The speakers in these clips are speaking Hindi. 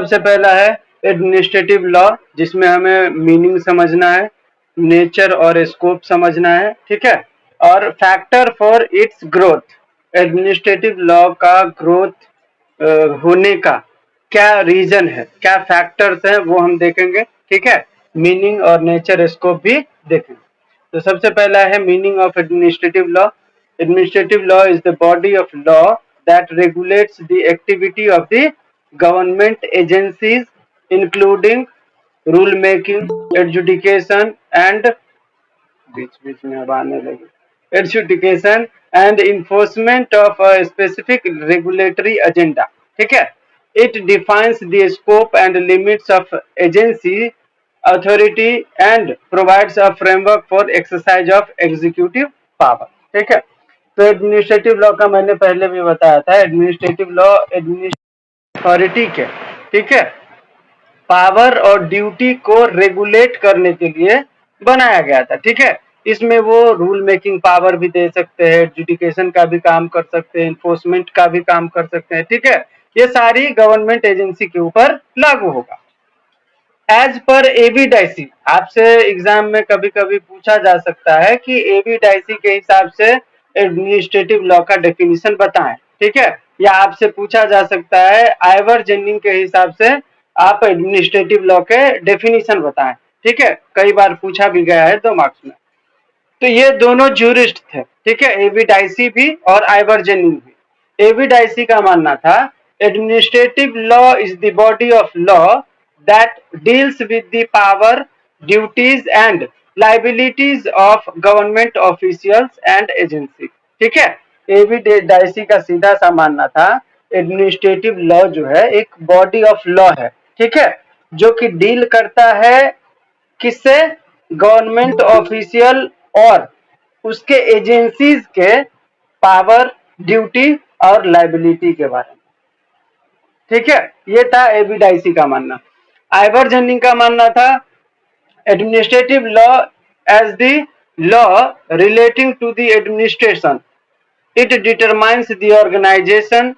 सबसे पहला है एडमिनिस्ट्रेटिव लॉ, जिसमें हमें मीनिंग समझना है, नेचर और स्कोप समझना है, ठीक है, और factor for its growth. Administrative law का ग्रोथ होने का क्या रीजन है, क्या फैक्टर्स हैं, वो हम देखेंगे, ठीक है। मीनिंग और नेचर स्कोप भी देखेंगे। तो सबसे पहला है meaning of administrative law. Administrative law is the body of law that regulates the activity of the government agencies including rule making, adjudication and बीच बीच में अब आने लगे adjudication and enforcement of a specific regulatory agenda, ठीक है। It defines the scope and limits of agency authority and provides a framework for exercise of executive power, ठीक है। तो एडमिनिस्ट्रेटिव लॉ का मैंने पहले भी बताया था, एडमिनिस्ट्रेटिव लॉ अथॉरिटी के, ठीक है, पावर और ड्यूटी को रेगुलेट करने के लिए बनाया गया था, ठीक है। इसमें वो रूल मेकिंग पावर भी दे सकते हैं, एडजुडिकेशन का भी काम कर सकते हैं, इन्फोर्समेंट का भी काम कर सकते हैं, ठीक है। ये सारी गवर्नमेंट एजेंसी के ऊपर लागू होगा। एज पर एबी डाइसी, आपसे एग्जाम में कभी कभी पूछा जा सकता है कि एबी डाइसी के हिसाब से एडमिनिस्ट्रेटिव लॉ का डेफिनेशन बताएं, ठीक है, या आपसे पूछा जा सकता है आइवर जेनिंग के हिसाब से आप एडमिनिस्ट्रेटिव लॉ के डेफिनेशन बताएं, ठीक है, कई बार पूछा भी गया है 2 मार्क्स में। तो ये दोनों जूरिस्ट थे, ठीक है, एबी डाइसी भी और आइवर जेनिंग भी। एबी डाइसी का मानना था administrative law is the body of law that deals with the power, duties and liabilities of government officials and agencies, ठीक है। एबी डाइसी का सीधा सा मानना था एडमिनिस्ट्रेटिव लॉ जो है एक बॉडी ऑफ लॉ है, ठीक है, जो कि डील करता है किससे, गवर्नमेंट ऑफिशियल और उसके एजेंसीज के पावर, ड्यूटी और लाइबिलिटी के बारे में, ठीक है। ये था एबी डाइसी का मानना। आइवर जेनिंग का मानना था administrative law as the law relating to the administration, it determines the organisation,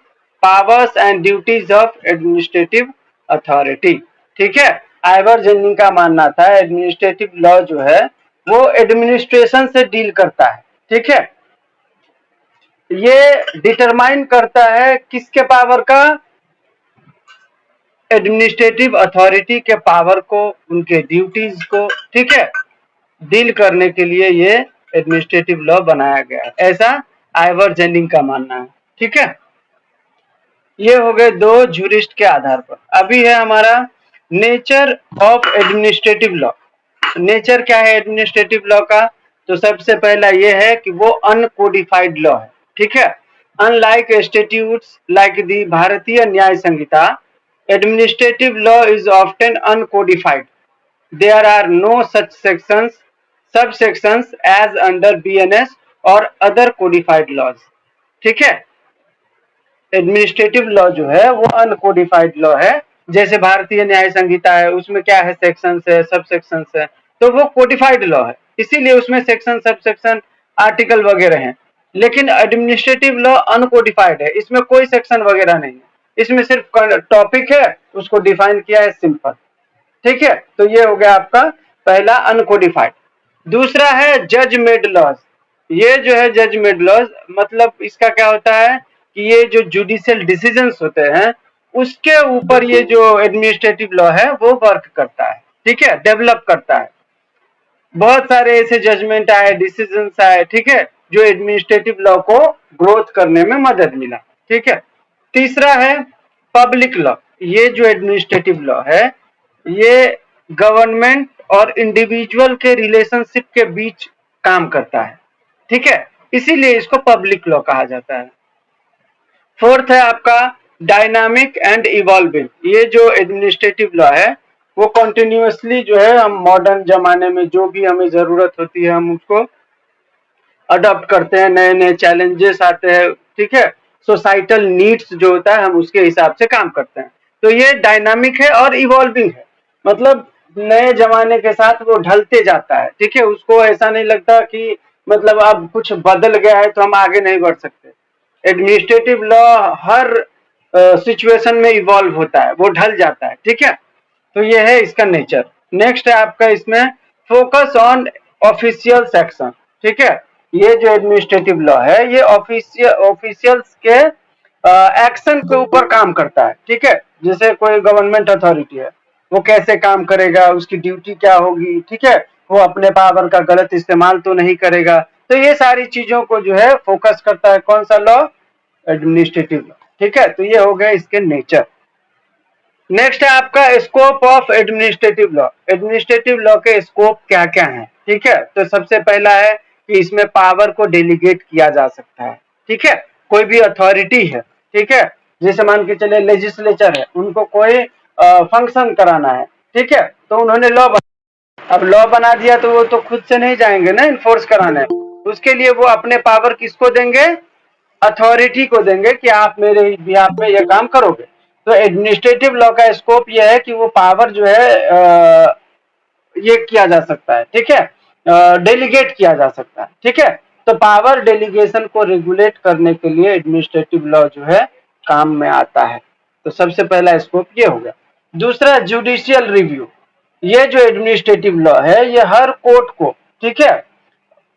powers and duties of administrative authority, ठीक है। आइवर जेनिंग का मानना था एडमिनिस्ट्रेटिव लॉ जो है वो एडमिनिस्ट्रेशन से डील करता है, ठीक है। ये डिटरमाइन करता है किसके पावर का, एडमिनिस्ट्रेटिव अथॉरिटी के पावर को, उनके ड्यूटीज को, ठीक है, डील करने के लिए ये एडमिनिस्ट्रेटिव लॉ बनाया गया है, ऐसा आइवर जेनिंग का मानना है, ठीक है। ये हो गए 2 जूरिस्ट के आधार पर। अभी है हमारा nature of administrative law. Nature क्या है एडमिनिस्ट्रेटिव लॉ का, तो सबसे पहला ये है कि वो अनकोडिफाइड लॉ है, ठीक है। अनलाइक स्टैट्यूट्स लाइक द भारतीय न्याय संहिता, administrative law is often uncodified. There are no such sections, subsections as under BNS or other codified laws, ठीक है। एडमिनिस्ट्रेटिव लॉ जो है वो अनकोडिफाइड लॉ है, जैसे भारतीय न्याय संहिता है, उसमें क्या है, सेक्शंस है, सब सेक्शंस है, तो वो कोडिफाइड लॉ है, इसीलिए उसमें सेक्शन, सब सेक्शन, आर्टिकल वगैरह हैं। लेकिन एडमिनिस्ट्रेटिव लॉ अनकोडिफाइड है, इसमें कोई सेक्शन वगैरह नहीं है, इसमें सिर्फ टॉपिक है, उसको डिफाइन किया है, सिंपल, ठीक है। तो ये हो गया आपका पहला अनकोडिफाइड। दूसरा है जज मेड लॉज। ये जो है जज मेड लॉज, मतलब इसका क्या होता है कि ये जो जुडिशियल डिसीजंस होते हैं उसके ऊपर ये जो एडमिनिस्ट्रेटिव लॉ है वो वर्क करता है, ठीक है, डेवलप करता है। बहुत सारे ऐसे जजमेंट आए, डिसीजंस आए, ठीक है, जो एडमिनिस्ट्रेटिव लॉ को ग्रोथ करने में मदद मिला, ठीक है। तीसरा है पब्लिक लॉ। ये जो एडमिनिस्ट्रेटिव लॉ है ये गवर्नमेंट और इंडिविजुअल के रिलेशनशिप के बीच काम करता है, ठीक है, इसीलिए इसको पब्लिक लॉ कहा जाता है। फोर्थ है आपका डायनामिक एंड इवॉल्विंग। ये जो एडमिनिस्ट्रेटिव लॉ है वो कॉन्टिन्यूसली जो है हम मॉडर्न जमाने में जो भी हमें जरूरत होती है हम उसको अडॉप्ट करते हैं, नए नए चैलेंजेस आते हैं, ठीक है, सोसाइटल नीड्स जो होता है हम उसके हिसाब से काम करते हैं। तो ये डायनामिक है और इवॉल्विंग है, मतलब नए जमाने के साथ वो ढलते जाता है, ठीक है, उसको ऐसा नहीं लगता कि मतलब अब कुछ बदल गया है तो हम आगे नहीं बढ़ सकते। एडमिनिस्ट्रेटिव लॉ हर सिचुएशन में इवॉल्व होता है, वो ढल जाता है, ठीक है। तो ये है इसका नेचर। नेक्स्ट है आपका इसमें फोकस ऑन ऑफिशियल सेक्शन, ठीक है। ये जो एडमिनिस्ट्रेटिव लॉ है ये ऑफिशियल्स के एक्शन के ऊपर काम करता है, ठीक है। जैसे कोई गवर्नमेंट अथॉरिटी है, वो कैसे काम करेगा, उसकी ड्यूटी क्या होगी, ठीक है, वो अपने पावर का गलत इस्तेमाल तो नहीं करेगा। तो ये सारी चीजों को जो है फोकस करता है कौन सा लॉ, एडमिनिस्ट्रेटिव लॉ, ठीक है। तो ये हो गया इसके नेचर। नेक्स्ट है आपका scope of administrative law. Administrative law के स्कोप क्या क्या है, ठीक है। तो सबसे पहला है कि इसमें पावर को डेलीगेट किया जा सकता है, ठीक है। कोई भी अथॉरिटी है, ठीक है, जैसे मान के चले लेजिस्लेचर है, उनको कोई फंक्शन कराना है, ठीक है, तो उन्होंने लॉ अब लॉ बना दिया तो वो तो खुद से नहीं जाएंगे ना इन्फोर्स कराने, उसके लिए वो अपने पावर किसको देंगे, अथॉरिटी को देंगे कि आप मेरे बिहाफ में ये काम करोगे। तो एडमिनिस्ट्रेटिव लॉ का स्कोप ये है कि वो पावर जो है ये किया जा सकता है, ठीक है, डेलीगेट किया जा सकता है, ठीक है। तो पावर डेलीगेशन को रेगुलेट करने के लिए एडमिनिस्ट्रेटिव लॉ जो है काम में आता है। तो सबसे पहला स्कोप ये हो गया। दूसरा जुडिशियल रिव्यू। ये जो एडमिनिस्ट्रेटिव लॉ है ये हर कोर्ट को, ठीक है,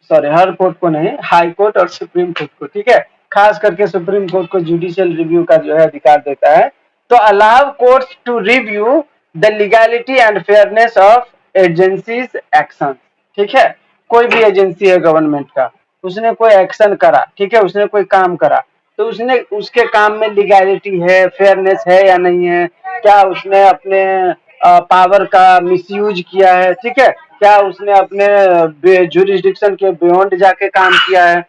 सॉरी हर कोर्ट को नहीं, हाई कोर्ट और सुप्रीम कोर्ट को, ठीक है, खास करके सुप्रीम कोर्ट को जुडिशियल रिव्यू का जो है अधिकार देता है। तो allow courts to review the legality and fairness of agencies action, ठीक है। कोई भी एजेंसी है गवर्नमेंट का, उसने कोई एक्शन करा, ठीक है, उसने कोई काम करा, तो उसने उसके काम में लीगैलिटी है, फेयरनेस है या नहीं है, क्या उसने अपने पावर का मिसयूज किया है, ठीक है, क्या उसने अपने जुरिस्डिक्शन के बियॉन्ड जाके काम किया है।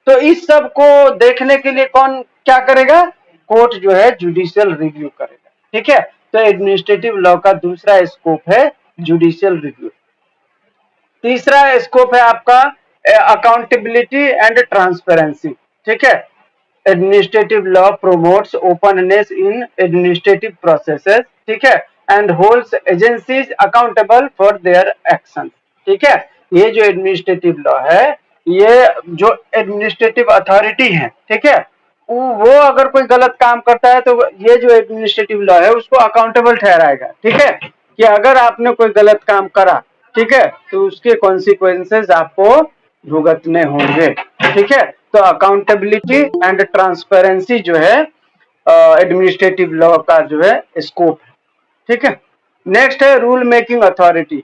तो इस सब को देखने के लिए कौन क्या करेगा, कोर्ट जो है जुडिशियल रिव्यू करेगा, ठीक है। तो एडमिनिस्ट्रेटिव लॉ का दूसरा स्कोप है जुडिशियल रिव्यू। तीसरा स्कोप है आपका अकाउंटेबिलिटी एंड ट्रांसपेरेंसी, ठीक है। एडमिनिस्ट्रेटिव लॉ प्रोमोट्स ओपननेस इन एडमिनिस्ट्रेटिव प्रोसेसेस, ठीक है, and holds agencies accountable for their action, ठीक है। ये जो एडमिनिस्ट्रेटिव लॉ है, ये जो एडमिनिस्ट्रेटिव अथॉरिटी है, ठीक है, वो अगर कोई गलत काम करता है तो ये जो एडमिनिस्ट्रेटिव लॉ है उसको अकाउंटेबल ठहराएगा, ठीक है, कि अगर आपने कोई गलत काम करा, ठीक है, तो उसके कॉन्सिक्वेंसेस आपको भुगतने होंगे, ठीक है। तो अकाउंटेबिलिटी एंड ट्रांसपेरेंसी जो है एडमिनिस्ट्रेटिव लॉ का जो है स्कोप है, ठीक है। नेक्स्ट है rule making authority.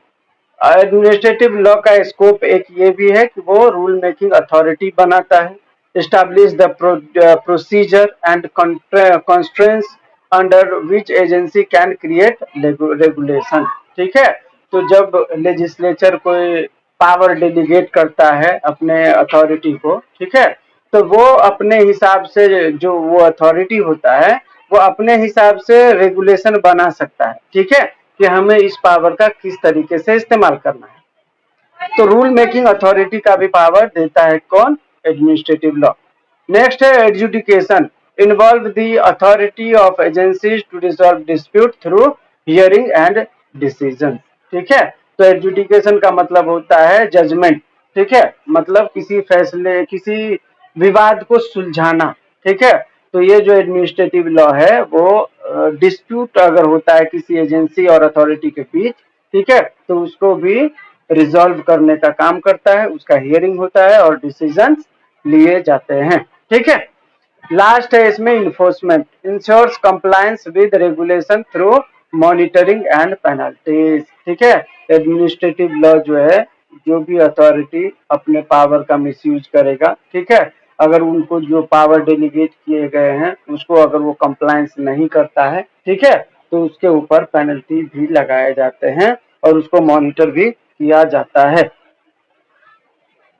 Administrative law का स्कोप एक ये भी है कि वो रूल मेकिंग अथॉरिटी बनाता है, establish the procedure and constraints under which agency can create regulation, ठीक है। तो जब लेजिस्लेचर कोई पावर डेलीगेट करता है अपने अथॉरिटी को, ठीक है, तो वो अपने हिसाब से जो वो अथॉरिटी होता है वो अपने हिसाब से रेगुलेशन बना सकता है, ठीक है, कि हमें इस पावर का किस तरीके से इस्तेमाल करना है। तो रूल मेकिंग अथॉरिटी का भी पावर देता है कौन, एडमिनिस्ट्रेटिव लॉ। नेक्स्ट है adjudication. Involve the authority of agencies to resolve dispute through hearing and decision, ठीक है। तो एडजुडिकेशन का मतलब होता है जजमेंट, ठीक है, मतलब किसी फैसले किसी विवाद को सुलझाना, ठीक है। तो ये जो एडमिनिस्ट्रेटिव लॉ है वो डिस्प्यूट अगर होता है किसी एजेंसी और अथॉरिटी के बीच, ठीक है, तो उसको भी रिजॉल्व करने का काम करता है, उसका हियरिंग होता है और डिसीजन लिए जाते हैं, ठीक है। लास्ट है इसमें enforcement. Ensures compliance with regulation through monitoring and penalties, ठीक है। एडमिनिस्ट्रेटिव लॉ जो है जो भी अथॉरिटी अपने पावर का मिसयूज करेगा, ठीक है, अगर उनको जो पावर डेलीगेट किए गए हैं उसको अगर वो कंप्लायंस नहीं करता है, ठीक है, तो उसके ऊपर पेनल्टी भी लगाए जाते हैं और उसको मॉनिटर भी किया जाता है।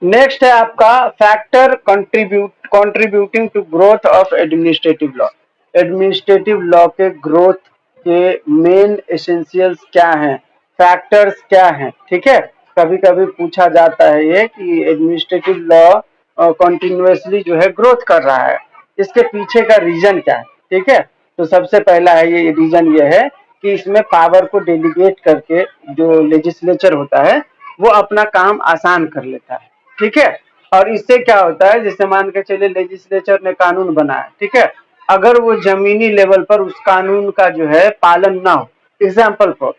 नेक्स्ट है आपका factor contributing to growth of administrative law. Administrative law के ग्रोथ के मेन एसेंशियल्स क्या हैं, फैक्टर्स क्या हैं, ठीक है। कभी कभी पूछा जाता है ये कि एडमिनिस्ट्रेटिव लॉ कंटिन्यूअसली जो है ग्रोथ कर रहा है, इसके पीछे का रीजन क्या है, ठीक है। तो सबसे पहला है ये रीजन ये है कि इसमें पावर को डेलीगेट करके जो लेजिस्लेचर होता है वो अपना काम आसान कर लेता है, ठीक है। और इससे क्या होता है, जैसे मान के चलिए लेजिस्लेचर ने कानून बनाया, ठीक है, अगर वो जमीनी लेवल पर उस कानून का जो है पालन ना हो। एग्जाम्पल फॉर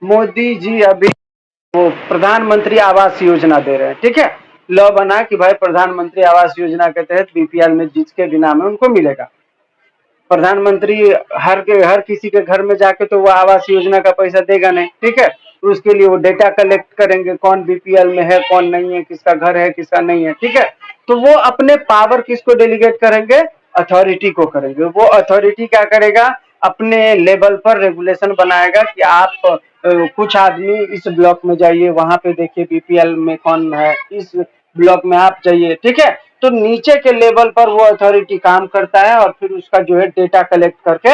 मोदी जी अभी वो प्रधानमंत्री आवास योजना दे रहे हैं, ठीक है। लॉ बना कि भाई प्रधानमंत्री आवास योजना के तहत बीपीएल में जिसके भी नाम है उनको मिलेगा। प्रधानमंत्री हर किसी के घर में जाके तो वो आवास योजना का पैसा देगा नहीं, ठीक है। तो उसके लिए वो डेटा कलेक्ट करेंगे, कौन बीपीएल में है, कौन नहीं है, किसका घर है, किसका नहीं है, ठीक है। तो वो अपने पावर किसको डेलीगेट करेंगे? अथॉरिटी को करेंगे। वो अथॉरिटी क्या करेगा? अपने लेवल पर रेगुलेशन बनाएगा कि आप कुछ आदमी इस ब्लॉक में जाइए, वहां पे देखिए बीपीएल में कौन है, इस ब्लॉक में आप जाइए, ठीक है। तो नीचे के लेवल पर वो अथॉरिटी काम करता है और फिर उसका जो है डेटा कलेक्ट करके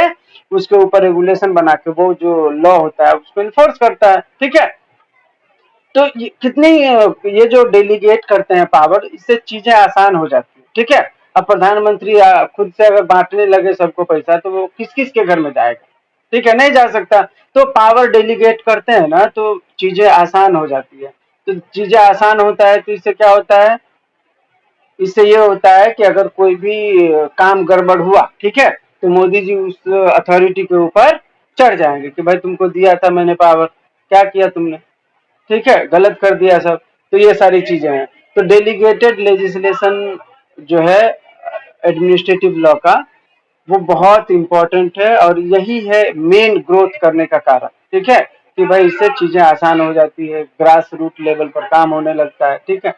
उसके ऊपर रेगुलेशन बना के वो जो लॉ होता है उसको इन्फोर्स करता है, ठीक है। तो कितनी ये जो डेलीगेट करते हैं पावर, इससे चीजें आसान हो जाती है, ठीक है। अब प्रधानमंत्री खुद से अगर बांटने लगे सबको पैसा तो वो किस किस के घर में जाएगा? ठीक है, नहीं जा सकता। तो पावर डेलीगेट करते हैं ना तो चीजें आसान हो जाती है। तो चीजें आसान होता है तो इससे क्या होता है? इससे ये होता है कि अगर कोई भी काम गड़बड़ हुआ, ठीक है, तो मोदी जी उस अथॉरिटी के ऊपर चढ़ जाएंगे कि भाई तुमको दिया था मैंने पावर, क्या किया तुमने, ठीक है, गलत कर दिया सब। तो ये सारी चीजें हैं। तो डेलीगेटेड लेजिस्लेशन जो है एडमिनिस्ट्रेटिव लॉ का, वो बहुत इंपॉर्टेंट है और यही है मेन ग्रोथ करने का कारण, ठीक है। कि भाई इससे चीजें आसान हो जाती है, ग्रास रूट लेवल पर काम होने लगता है, ठीक है।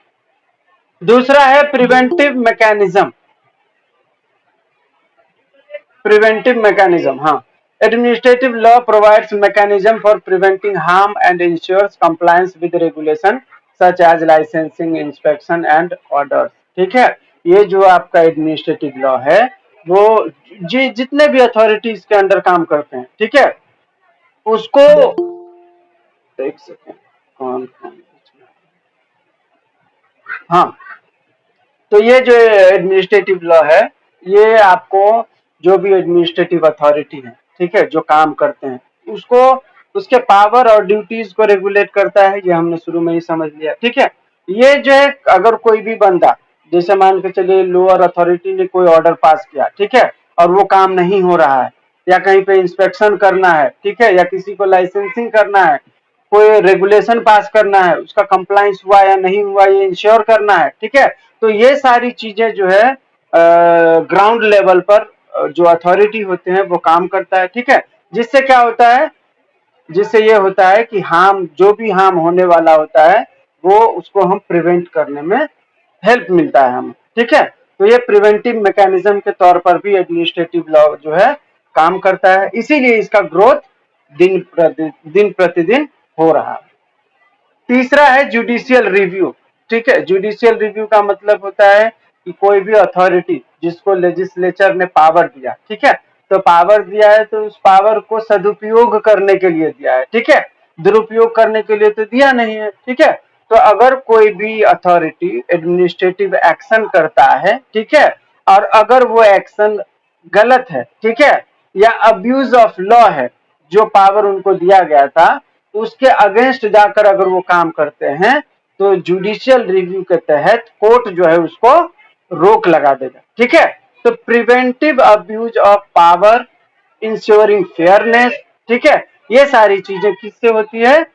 दूसरा है प्रिवेंटिव मैकेनिज्म। प्रिवेंटिव मैकेनिज्म, हाँ। Administrative law provides mechanism for preventing harm and ensures compliance with regulation such as licensing, inspection and orders, ठीक है। ये जो आपका एडमिनिस्ट्रेटिव लॉ है वो जितने भी अथॉरिटीज के अंडर काम करते हैं, ठीक है, उसको एक सेकेंड, कौन कौन, हाँ। तो ये जो एडमिनिस्ट्रेटिव लॉ है ये आपको जो भी एडमिनिस्ट्रेटिव अथॉरिटी है, ठीक है, जो काम करते हैं उसको उसके पावर और ड्यूटीज को रेगुलेट करता है। ये हमने शुरू में ही समझ लिया, ठीक है। ये जो है अगर कोई भी बंदा, जैसे मान के चलिए लोअर अथॉरिटी ने कोई ऑर्डर पास किया, ठीक है, और वो काम नहीं हो रहा है, या कहीं पे इंस्पेक्शन करना है, ठीक है, या किसी को लाइसेंसिंग करना है, कोई रेगुलेशन पास करना है, उसका कंप्लायंस हुआ या नहीं हुआ ये इंश्योर करना है, ठीक है। तो ये सारी चीजें जो है ग्राउंड लेवल पर जो अथॉरिटी होते हैं वो काम करता है, ठीक है। जिससे क्या होता है? जिससे ये होता है कि हार्म, जो भी हार्म होने वाला होता है वो उसको हम प्रिवेंट करने में हेल्प मिलता है हमें, ठीक है। तो ये प्रिवेंटिव मैकेनिज्म के तौर पर भी एडमिनिस्ट्रेटिव लॉ जो है काम करता है, इसीलिए इसका ग्रोथ दिन प्रतिदिन हो रहा है। तीसरा है जुडिशियल रिव्यू, ठीक है। जुडिशियल रिव्यू का मतलब होता है कि कोई भी अथॉरिटी जिसको लेजिस्लेचर ने पावर दिया, ठीक है, तो पावर दिया है तो उस पावर को सदुपयोग करने के लिए दिया है, ठीक है, दुरुपयोग करने के लिए तो दिया नहीं है, ठीक है। तो अगर कोई भी अथॉरिटी एडमिनिस्ट्रेटिव एक्शन करता है, ठीक है, और अगर वो एक्शन गलत है, ठीक है, या अब्यूज ऑफ लॉ है, जो पावर उनको दिया गया था उसके अगेंस्ट जाकर अगर वो काम करते हैं तो जुडिशियल रिव्यू के तहत कोर्ट जो है उसको रोक लगा देगा, ठीक है। तो preventive abuse of power, ensuring fairness, ठीक है, ये सारी चीजें किससे होती है?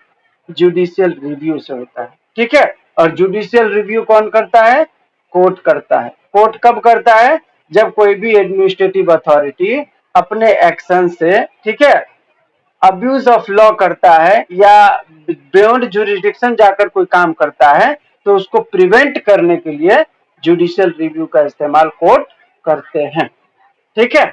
जुडिशियल रिव्यू से होता है, ठीक है। और जुडिशियल रिव्यू कौन करता है? कोर्ट करता है। कोर्ट कब करता है? जब कोई भी एडमिनिस्ट्रेटिव अथॉरिटी अपने एक्शन से, ठीक है, अब्यूज ऑफ लॉ करता है या बियॉन्ड जुरिडिक्शन जाकर कोई काम करता है तो उसको प्रिवेंट करने के लिए जुडिशियल रिव्यू का इस्तेमाल कोर्ट करते हैं, ठीक है।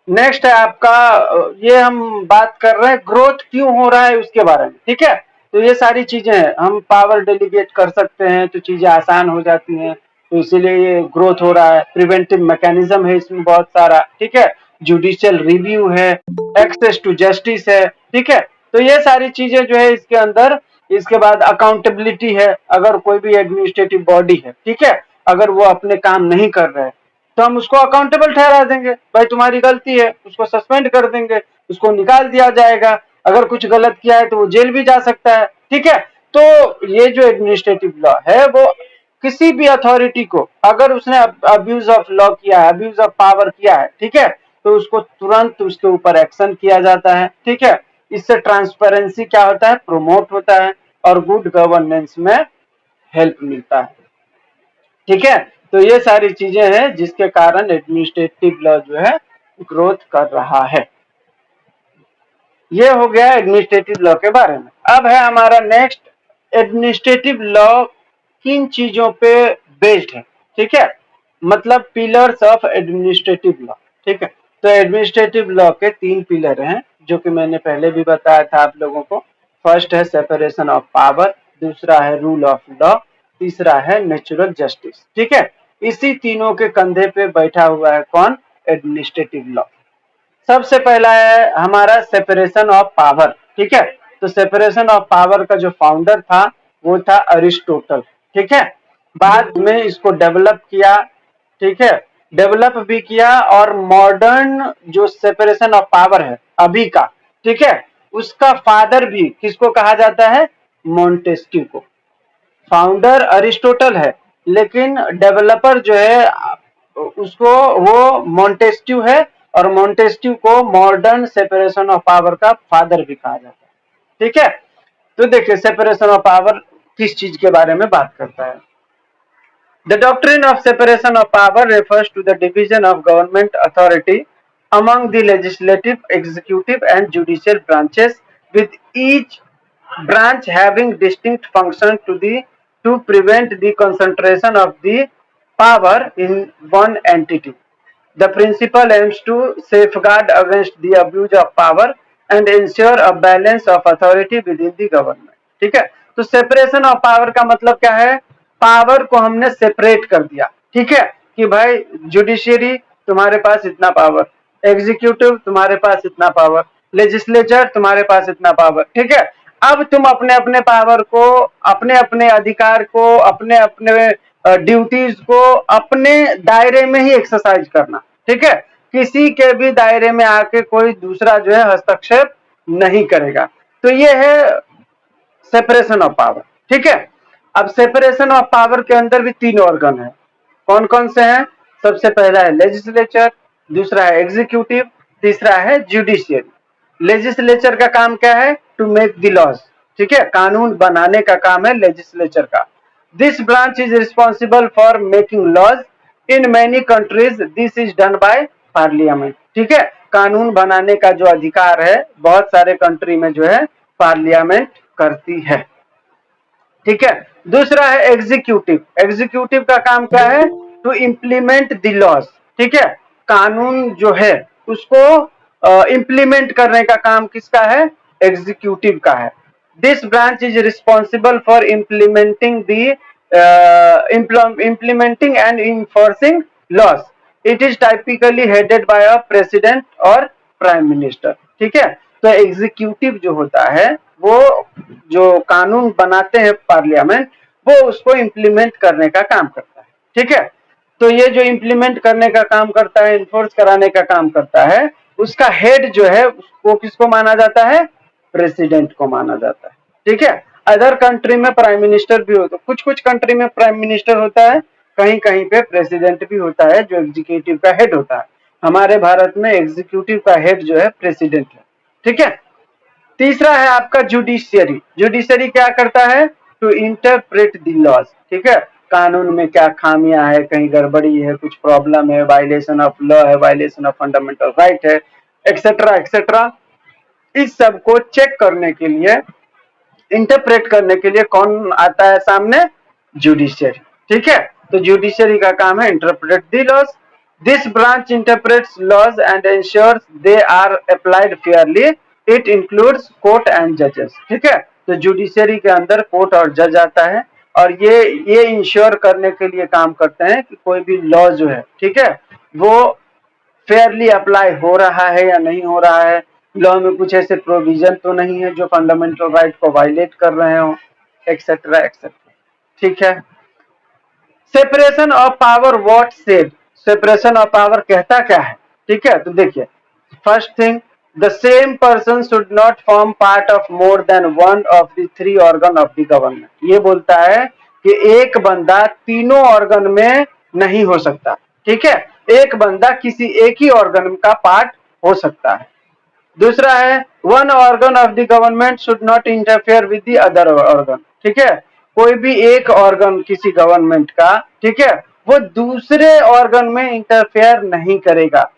नेक्स्ट है आपका, ये हम बात कर रहे हैं ग्रोथ क्यों हो रहा है उसके बारे में, ठीक है। तो ये सारी चीजें हैं, हम पावर डेलीगेट कर सकते हैं तो चीजें आसान हो जाती हैं, तो इसीलिए ये ग्रोथ हो रहा है। प्रिवेंटिव मैकेनिज्म है इसमें बहुत सारा, ठीक है, जुडिशियल रिव्यू है, एक्सेस टू जस्टिस है, ठीक है। तो ये सारी चीजें जो है इसके अंदर। इसके बाद अकाउंटेबिलिटी है, अगर कोई भी एडमिनिस्ट्रेटिव बॉडी है, ठीक है, अगर वो अपने काम नहीं कर रहे हैं तो हम उसको अकाउंटेबल ठहरा देंगे, भाई तुम्हारी गलती है, उसको सस्पेंड कर देंगे, उसको निकाल दिया जाएगा। अगर कुछ गलत किया है तो वो जेल भी जा सकता है, ठीक है। तो ये जो एडमिनिस्ट्रेटिव लॉ है वो किसी भी अथॉरिटी को अगर उसने अब्यूज ऑफ लॉ किया है, अब्यूज ऑफ पावर किया है, ठीक है, तो उसको तुरंत उसके ऊपर एक्शन किया जाता है, ठीक है। इससे ट्रांसपेरेंसी क्या होता है, प्रोमोट होता है और गुड गवर्नेंस में हेल्प मिलता है, ठीक है। तो ये सारी चीजें हैं जिसके कारण एडमिनिस्ट्रेटिव लॉ जो है ग्रोथ कर रहा है। ये हो गया एडमिनिस्ट्रेटिव लॉ के बारे में। अब है हमारा नेक्स्ट, एडमिनिस्ट्रेटिव लॉ किन चीजों पे बेस्ड है, ठीक है, मतलब पिलर्स ऑफ एडमिनिस्ट्रेटिव लॉ, ठीक है। तो एडमिनिस्ट्रेटिव लॉ के 3 पिलर हैं जो कि मैंने पहले भी बताया था आप लोगों को। फर्स्ट है सेपरेशन ऑफ पावर, दूसरा है रूल ऑफ लॉ, तीसरा है नेचुरल जस्टिस, ठीक है। इसी तीनों के कंधे पे बैठा हुआ है कौन, एडमिनिस्ट्रेटिव लॉ। सबसे पहला है हमारा सेपरेशन ऑफ पावर, ठीक है। तो सेपरेशन ऑफ पावर का जो फाउंडर था वो था अरिस्टोटल, ठीक है। बाद में इसको डेवलप किया, ठीक है, डेवलप भी किया और मॉडर्न जो सेपरेशन ऑफ पावर है अभी का, ठीक है, उसका फादर भी किसको कहा जाता है, मॉन्टेस्क्यू को। फाउंडर अरिस्टोटल है लेकिन डेवलपर जो है उसको वो मॉन्टेस्क्यू है और मॉन्टेस्क्यू को मॉडर्न सेपरेशन ऑफ पावर का फादर भी कहा जाता है, ठीक है। तो देखिए सेपरेशन ऑफ पावर किस चीज के बारे में बात करता है। The doctrine of separation of power refers to the division of government authority among the legislative, executive and judicial branches, with each branch having distinct functions to prevent the concentration of the power in one entity. The principle aims to safeguard against the abuse of power and ensure a balance of authority within the government, ठीक है। तो सेपरेशन ऑफ पावर का मतलब क्या है, पावर को हमने सेपरेट कर दिया, ठीक है, कि भाई जुडिशियरी तुम्हारे पास इतना पावर, एग्जीक्यूटिव तुम्हारे पास इतना पावर, लेजिस्लेचर तुम्हारे पास इतना पावर, ठीक है। अब तुम अपने अपने पावर को, अपने अपने अधिकार को, अपने अपने ड्यूटीज को अपने दायरे में ही एक्सरसाइज करना, ठीक है। किसी के भी दायरे में आके कोई दूसरा जो है हस्तक्षेप नहीं करेगा। तो ये है सेपरेशन ऑफ पावर, ठीक है। अब सेपरेशन ऑफ पावर के अंदर भी 3 ऑर्गन है, कौन कौन से हैं, सबसे पहला है लेजिस्लेचर, दूसरा है एग्जीक्यूटिव, तीसरा है जुडिशियरी। लेजिस्लेचर का काम क्या है, टू मेक द लॉज, ठीक है, कानून बनाने का काम है लेजिस्लेचर का। This branch is responsible for making laws, in many countries this is done by parliament, ठीक है। कानून बनाने का जो अधिकार है बहुत सारे कंट्री में जो है पार्लियामेंट करती है, ठीक है। दूसरा है एग्जीक्यूटिव, एग्जीक्यूटिव का काम क्या है, टू इम्प्लीमेंट द लॉज, ठीक है, कानून जो है उसको इम्प्लीमेंट करने का काम किसका है, एग्जीक्यूटिव का है। This branch is responsible for implementing implementing and enforcing laws. It is typically headed by a president और प्राइम मिनिस्टर, ठीक है। तो एग्जीक्यूटिव जो होता है वो जो कानून बनाते हैं पार्लियामेंट, वो उसको इम्प्लीमेंट करने का काम करता है, ठीक है। तो ये जो इम्प्लीमेंट करने का काम करता है, इन्फोर्स कराने का काम करता है, उसका हेड जो है वो किसको माना जाता है, प्रेसिडेंट को माना जाता है, ठीक है। अदर कंट्री में प्राइम मिनिस्टर भी होता है, कुछ कुछ कंट्री में प्राइम मिनिस्टर होता है, कहीं कहीं पे प्रेसिडेंट भी होता है जो एग्जीक्यूटिव का हेड होता है। हमारे भारत में एग्जीक्यूटिव का हेड जो है प्रेसिडेंट है, ठीक है। तीसरा है आपका जुडिशियरी, जुडिशियरी क्या करता है, टू इंटरप्रेट द लॉज, ठीक है, कानून में क्या खामियां है, कहीं गड़बड़ी है, कुछ प्रॉब्लम है, वायलेशन ऑफ लॉ है, वायलेशन ऑफ फंडामेंटल राइट है, एक्सेट्रा एक्सेट्रा। इस सब को चेक करने के लिए, इंटरप्रेट करने के लिए कौन आता है सामने, जुडिशियरी, ठीक है। तो जुडिशियरी का काम है interpret the laws. This branch interprets laws and ensures they are applied fairly, it includes court and जजेस, ठीक है। तो जुडिशियरी के अंदर कोर्ट और जज आता है और ये इंश्योर करने के लिए काम करते हैं कि कोई भी लॉ जो है, ठीक है, वो फेयरली अप्लाई हो रहा है या नहीं हो रहा है, लॉ में कुछ ऐसे प्रोविजन तो नहीं है जो फंडामेंटल राइट को वायलेट कर रहे हो, एक्सेट्रा एक्सेट्रा, ठीक है। Separation of power what said, separation of power कहता क्या है, ठीक है। तो देखिए first thing, the same person should not form part of more than one of the 3 organ of the government. ये बोलता है कि एक बंदा तीनों ऑर्गन में नहीं हो सकता, ठीक है, एक बंदा किसी एक ही ऑर्गन का पार्ट हो सकता है। दूसरा है one organ of the government should not interfere with the other organ. ठीक है, कोई भी एक ऑर्गन किसी गवर्नमेंट का, ठीक है, वो दूसरे ऑर्गन में इंटरफेयर नहीं करेगा।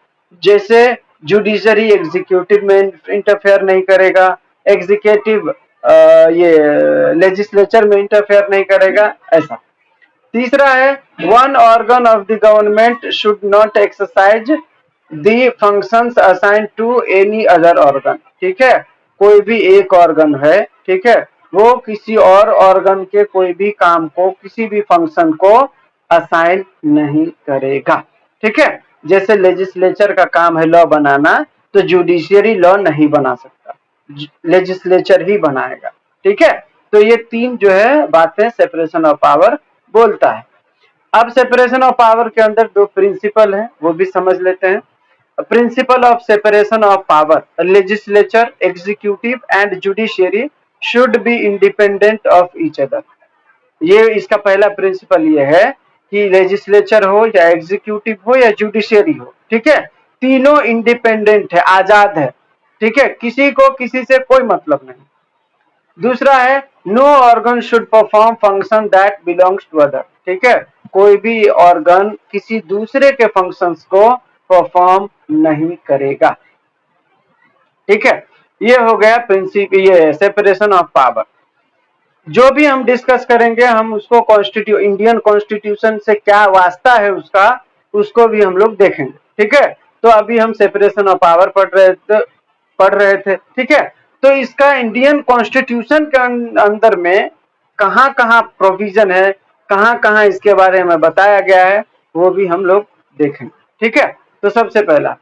जैसे जुडिशरी एग्जीक्यूटिव में इंटरफेयर नहीं करेगा, एग्जीक्यूटिव ये लेजिस्लेचर में इंटरफेयर नहीं करेगा, ऐसा। तीसरा है one organ of the government should not exercise the functions assigned to any other organ. ठीक है, कोई भी एक ऑर्गन है, ठीक है, वो किसी और ऑर्गन के कोई भी काम को, किसी भी फंक्शन को असाइन नहीं करेगा। ठीक है, जैसे लेजिस्लेचर का काम है लॉ बनाना, तो जुडिशियरी लॉ नहीं बना सकता, लेजिस्लेचर ही बनाएगा। ठीक है, तो ये तीन जो है बातें सेपरेशन ऑफ पावर बोलता है। अब सेपरेशन ऑफ पावर के अंदर दो प्रिंसिपल हैं, वो भी समझ लेते हैं। Principle of separation of power, legislature, executive and judiciary should be independent of each other. ये इसका पहला प्रिंसिपल ये है कि लेजिस्लेचर हो या एग्जीक्यूटिव हो या जुडिशियरी हो, ठीक है, तीनों इंडिपेंडेंट है, आजाद है। ठीक है, किसी को किसी से कोई मतलब नहीं। दूसरा है no organ should perform function that belongs to other. ठीक है, कोई भी ऑर्गन किसी दूसरे के फंक्शंस को परफॉर्म नहीं करेगा। ठीक है, ये हो गया प्रिंसिपल, ये सेपरेशन ऑफ पावर। जो भी हम डिस्कस करेंगे हम उसको इंडियन कॉन्स्टिट्यूशन से क्या वास्ता है उसका, उसको भी हम लोग देखेंगे। ठीक है, तो अभी हम सेपरेशन ऑफ पावर पढ़ रहे थे। ठीक है, तो इसका इंडियन कॉन्स्टिट्यूशन के अंदर में कहाँ कहाँ प्रोविजन है, कहाँ कहाँ इसके बारे में बताया गया है, वो भी हम लोग देखेंगे। ठीक है, तो सबसे पहला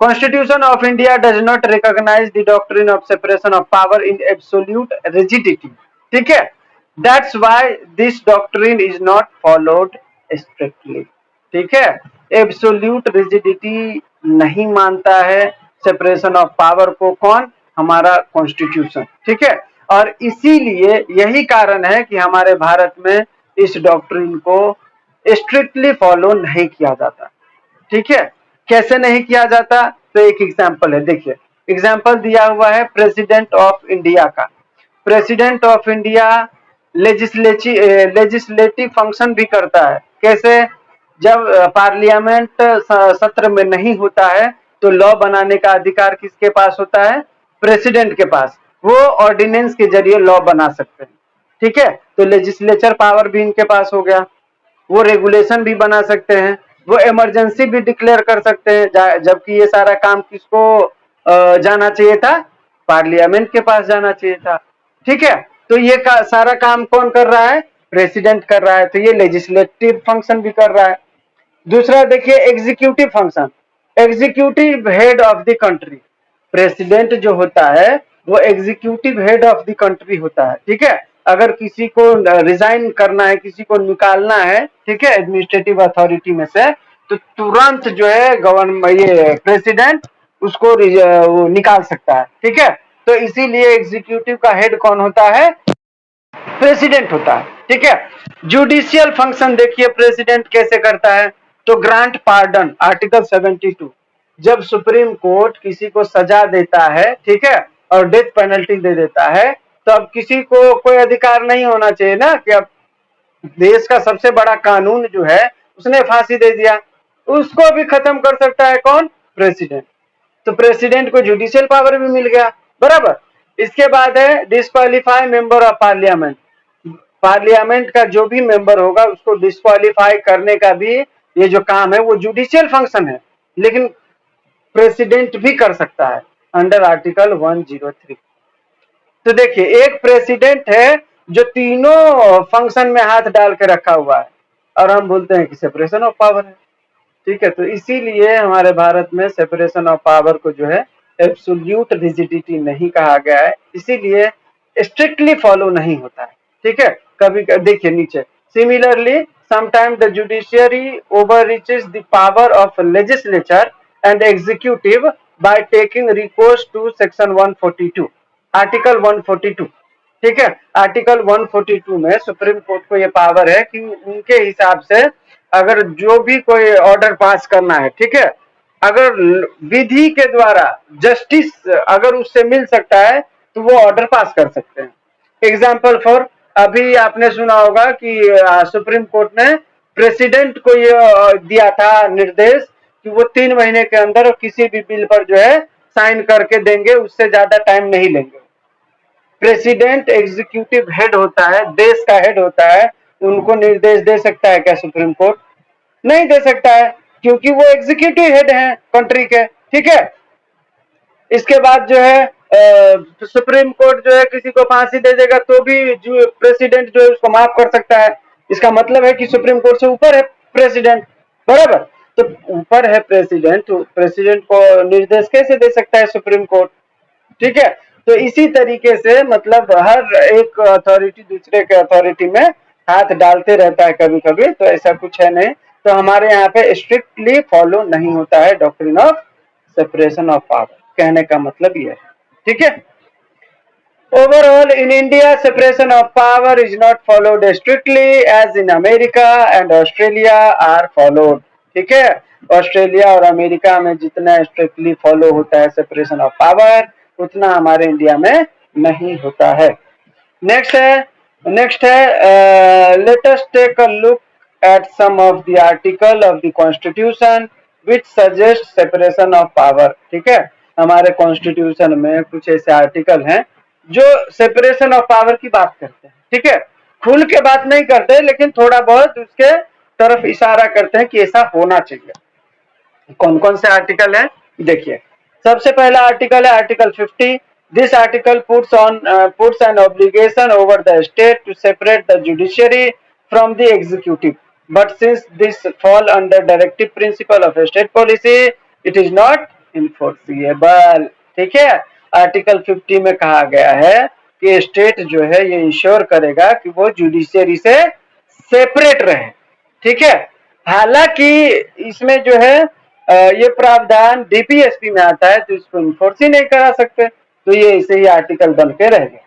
Constitution of India does not recognize the doctrine of separation of power in absolute rigidity. ठीक है, that's why this doctrine is not followed strictly. ठीक है, एब्सोल्यूट रिजिडिटी नहीं मानता है सेपरेशन ऑफ पावर को, कौन, हमारा कॉन्स्टिट्यूशन। ठीक है, और इसीलिए यही कारण है कि हमारे भारत में इस डॉक्ट्रिन को स्ट्रिक्टली फॉलो नहीं किया जाता। ठीक है, कैसे नहीं किया जाता, तो एक एग्जाम्पल है, देखिए एग्जाम्पल दिया हुआ है प्रेसिडेंट ऑफ इंडिया का। President of India legislative function भी करता है। कैसे, जब पार्लियामेंट सत्र में नहीं होता है तो लॉ बनाने का अधिकार किसके पास होता है, प्रेसिडेंट के पास। वो ऑर्डिनेंस के जरिए लॉ बना सकते हैं। ठीक है, तो लेजिस्लेचर पावर भी इनके पास हो गया, वो रेगुलेशन भी बना सकते हैं, वो इमरजेंसी भी डिक्लेयर कर सकते हैं, जबकि ये सारा काम किसको जाना चाहिए था, पार्लियामेंट के पास जाना चाहिए था। ठीक है, तो ये सारा काम कौन कर रहा है, प्रेसिडेंट कर रहा है, तो ये लेजिस्लेटिव फंक्शन भी कर रहा है। दूसरा देखिए executive function, executive head of the country. President जो होता है वो executive head of the country होता है। ठीक है, अगर किसी को रिजाइन करना है, किसी को निकालना है, ठीक है, एडमिनिस्ट्रेटिव अथॉरिटी में से, तो तुरंत जो है गवर्नमेंट, ये प्रेसिडेंट उसको वो निकाल सकता है। ठीक है, तो इसीलिए एग्जीक्यूटिव का हेड कौन होता है, प्रेसिडेंट होता है। ठीक है, जुडिशियल फंक्शन देखिए प्रेसिडेंट कैसे करता है, तो ग्रांट पार्डन, आर्टिकल 72, जब सुप्रीम कोर्ट किसी को सजा देता है, ठीक है, और डेथ पेनल्टी दे देता है, तो अब किसी को कोई अधिकार नहीं होना चाहिए ना कि अब देश का सबसे बड़ा कानून जो है उसने फांसी दे दिया, उसको भी खत्म कर सकता है कौन, प्रेसिडेंट। तो प्रेसिडेंट को जुडिशियल पावर भी मिल गया, बराबर। इसके बाद है disqualify member of parliament. Parliament का जो भी मेंबर होगा उसको डिस्क्वालीफाई करने का भी ये जो काम है वो जुडिशियल फंक्शन है, लेकिन प्रेसिडेंट भी कर सकता है अंडर आर्टिकल 103। तो देखिए एक प्रेसिडेंट है जो तीनों फंक्शन में हाथ डाल के रखा हुआ है, और हम बोलते हैं कि सेपरेशन ऑफ पावर है। ठीक है, तो इसीलिए हमारे भारत में सेपरेशन ऑफ पावर को जो है एब्सोल्यूट रिजिडिटी नहीं कहा गया है, इसीलिए स्ट्रिक्टली फॉलो नहीं होता है। ठीक है, कभी देखिए नीचे, similarly sometime the judiciary overreaches the power of legislature and executive by taking recourse to section 142, article 142। ठीक है, आर्टिकल 142 में सुप्रीम कोर्ट को यह पावर है कि उनके हिसाब से अगर जो भी कोई ऑर्डर पास करना है, ठीक है, अगर विधि के द्वारा जस्टिस अगर उससे मिल सकता है तो वो ऑर्डर पास कर सकते हैं। एग्जाम्पल फॉर, अभी आपने सुना होगा कि सुप्रीम कोर्ट ने प्रेसिडेंट को ये दिया था निर्देश कि वो 3 महीने के अंदर किसी भी बिल पर जो है साइन करके देंगे, उससे ज्यादा टाइम नहीं लेंगे। प्रेसिडेंट एग्जीक्यूटिव हेड होता है, देश का हेड होता है, उनको निर्देश दे सकता है क्या सुप्रीम कोर्ट? नहीं दे सकता है, क्योंकि वो एग्जीक्यूटिव हेड हैं कंट्री के, ठीक है। इसके बाद जो है सुप्रीम कोर्ट जो है किसी को फांसी दे देगा तो भी जो प्रेसिडेंट जो है उसको माफ कर सकता है। इसका मतलब है कि सुप्रीम कोर्ट से ऊपर है प्रेसिडेंट, बराबर। तो ऊपर है प्रेसिडेंट, तो प्रेसिडेंट को निर्देश कैसे दे सकता है सुप्रीम कोर्ट? ठीक है। तो इसी तरीके से मतलब हर एक अथॉरिटी दूसरे के अथॉरिटी में हाथ डालते रहता है कभी कभी, तो ऐसा कुछ है नहीं। तो हमारे यहाँ पे स्ट्रिक्टली फॉलो नहीं होता है doctrine of separation of power, कहने का मतलब ये है, ठीक है। Overall, in India, separation of power is not followed strictly as in America and Australia are followed. ठीक है, ऑस्ट्रेलिया और अमेरिका में जितना स्ट्रिक्टली फॉलो होता है सेपरेशन ऑफ पावर, उतना हमारे इंडिया में नहीं होता है। नेक्स्ट है let us take a look at some of the article of the constitution which suggest separation of power. ठीक है, हमारे कॉन्स्टिट्यूशन में कुछ ऐसे आर्टिकल हैं जो सेपरेशन ऑफ पावर की बात करते हैं, ठीक है। खुल के बात नहीं करते, लेकिन थोड़ा बहुत उसके तरफ इशारा करते हैं कि ऐसा होना चाहिए। कौन कौन से आर्टिकल हैं देखिए। सबसे पहला आर्टिकल है article 50। This article puts an obligation over the state to separate the judiciary from the executive, but since this fall under directive principle of state policy it is not enforceable. ठीक है, आर्टिकल 50 में कहा गया है कि स्टेट जो है ये इंश्योर करेगा कि वो जुडिशियरी से सेपरेट रहे, ठीक है। हालांकि इसमें जो है ये प्रावधान डीपीएसपी में आता है, तो इसको इन्फोर्स ही नहीं करा सकते, तो ये इसे ही आर्टिकल बन के रह गया।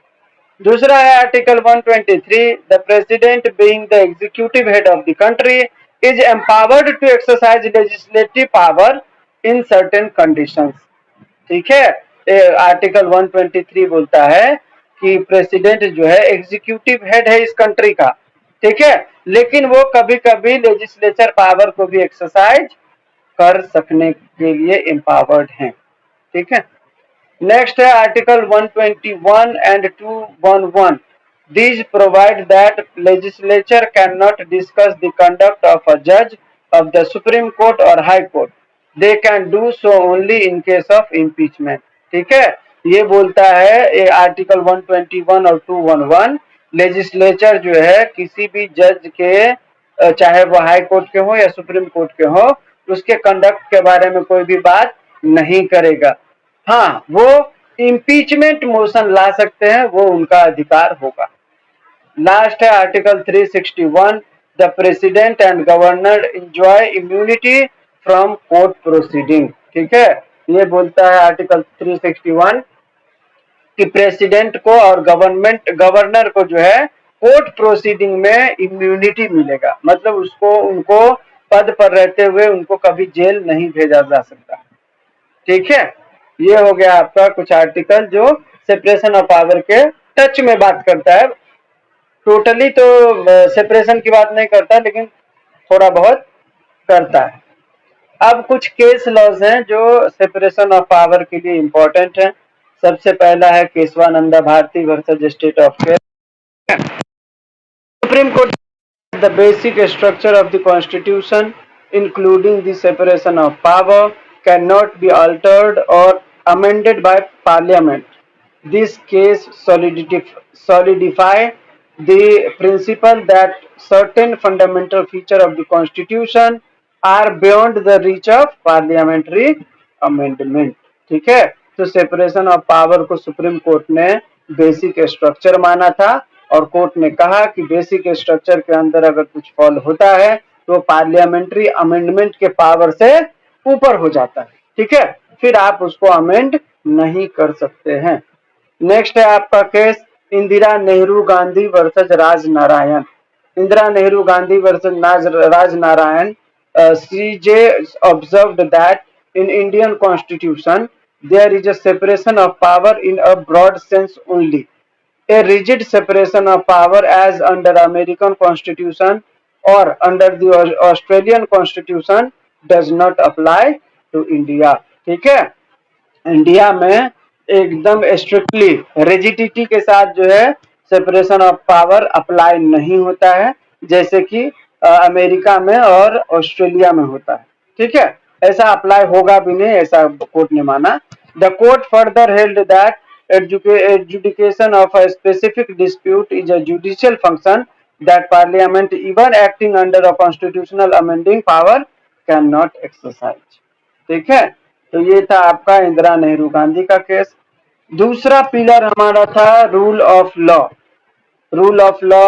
दूसरा है article 123, the president being the executive head of the country is empowered to exercise legislative power in certain conditions. ठीक है, आर्टिकल 123 बोलता है कि प्रेसिडेंट जो है एग्जीक्यूटिव हेड है इस कंट्री का, ठीक है, लेकिन वो कभी कभी लेजिस्लेचर पावर को भी एक्सरसाइज कर सकने के लिए एम्पावर्ड हैं, ठीक है। नेक्स्ट है article 121 and 211। These provide that legislature cannot discuss the conduct of a judge of the Supreme Court or High Court. They can do so only in case of impeachment. ठीक है, ये बोलता है ये आर्टिकल 121 और 211, लेजिस्लेचर जो है किसी भी जज के, चाहे वो हाई कोर्ट के हो या सुप्रीम कोर्ट के हो, उसके कंडक्ट के बारे में कोई भी बात नहीं करेगा। हाँ, वो इम्पीचमेंट मोशन ला सकते हैं, वो उनका अधिकार होगा। लास्ट है article 361, the president and governor enjoy immunity from court proceeding. ठीक है, ये बोलता है आर्टिकल 361 कि प्रेसिडेंट को और गवर्नर को जो है कोर्ट प्रोसीडिंग में इम्यूनिटी मिलेगा, मतलब उसको उनको पद पर रहते हुए उनको कभी जेल नहीं भेजा जा सकता। ठीक है, ये हो गया आपका कुछ आर्टिकल जो सेपरेशन ऑफ पावर के टच में बात करता है। टोटली तो सेपरेशन की बात नहीं करता, लेकिन थोड़ा बहुत करता है। अब कुछ केस लॉज हैं जो सेपरेशन ऑफ पावर के लिए इंपॉर्टेंट है। सबसे पहला है Kesavananda Bharati versus state of Kerala. Supreme court the basic structure of the constitution including the separation of power can not be altered or amended by parliament. This case solidify the principle that certain fundamental features of the constitution are beyond the reach of parliamentary amendment. ठीक है, तो सेपरेशन ऑफ पावर को सुप्रीम कोर्ट ने बेसिक स्ट्रक्चर माना था, और कोर्ट ने कहा कि बेसिक स्ट्रक्चर के अंदर अगर कुछ फॉल होता है तो पार्लियामेंट्री अमेंडमेंट के पावर से ऊपर हो जाता है। ठीक है, फिर आप उसको अमेंड नहीं कर सकते हैं। नेक्स्ट है आपका case Indira Nehru Gandhi versus Raj Narayan. Indira Nehru Gandhi versus Raj Narayan, CJ observed that in Indian constitution there is a separation of power in a broad sense only. A rigid separation of power as under American constitution or under the Australian constitution does not apply to India. ठीक है, इंडिया में एकदम स्ट्रिक्टली रिजिडिटी के साथ जो है सेपरेशन ऑफ पावर अप्लाई नहीं होता है, जैसे कि अमेरिका में और ऑस्ट्रेलिया में होता है। ठीक है, ऐसा अप्लाई होगा भी नहीं, ऐसा कोर्ट ने माना। The court further held that adjudication of a specific dispute is a judicial function that parliament, even acting under a constitutional amending power, cannot exercise। ठीक है, तो ये था आपका इंदिरा नेहरू गांधी का केस। दूसरा पिलर हमारा था rule of law. Rule of law,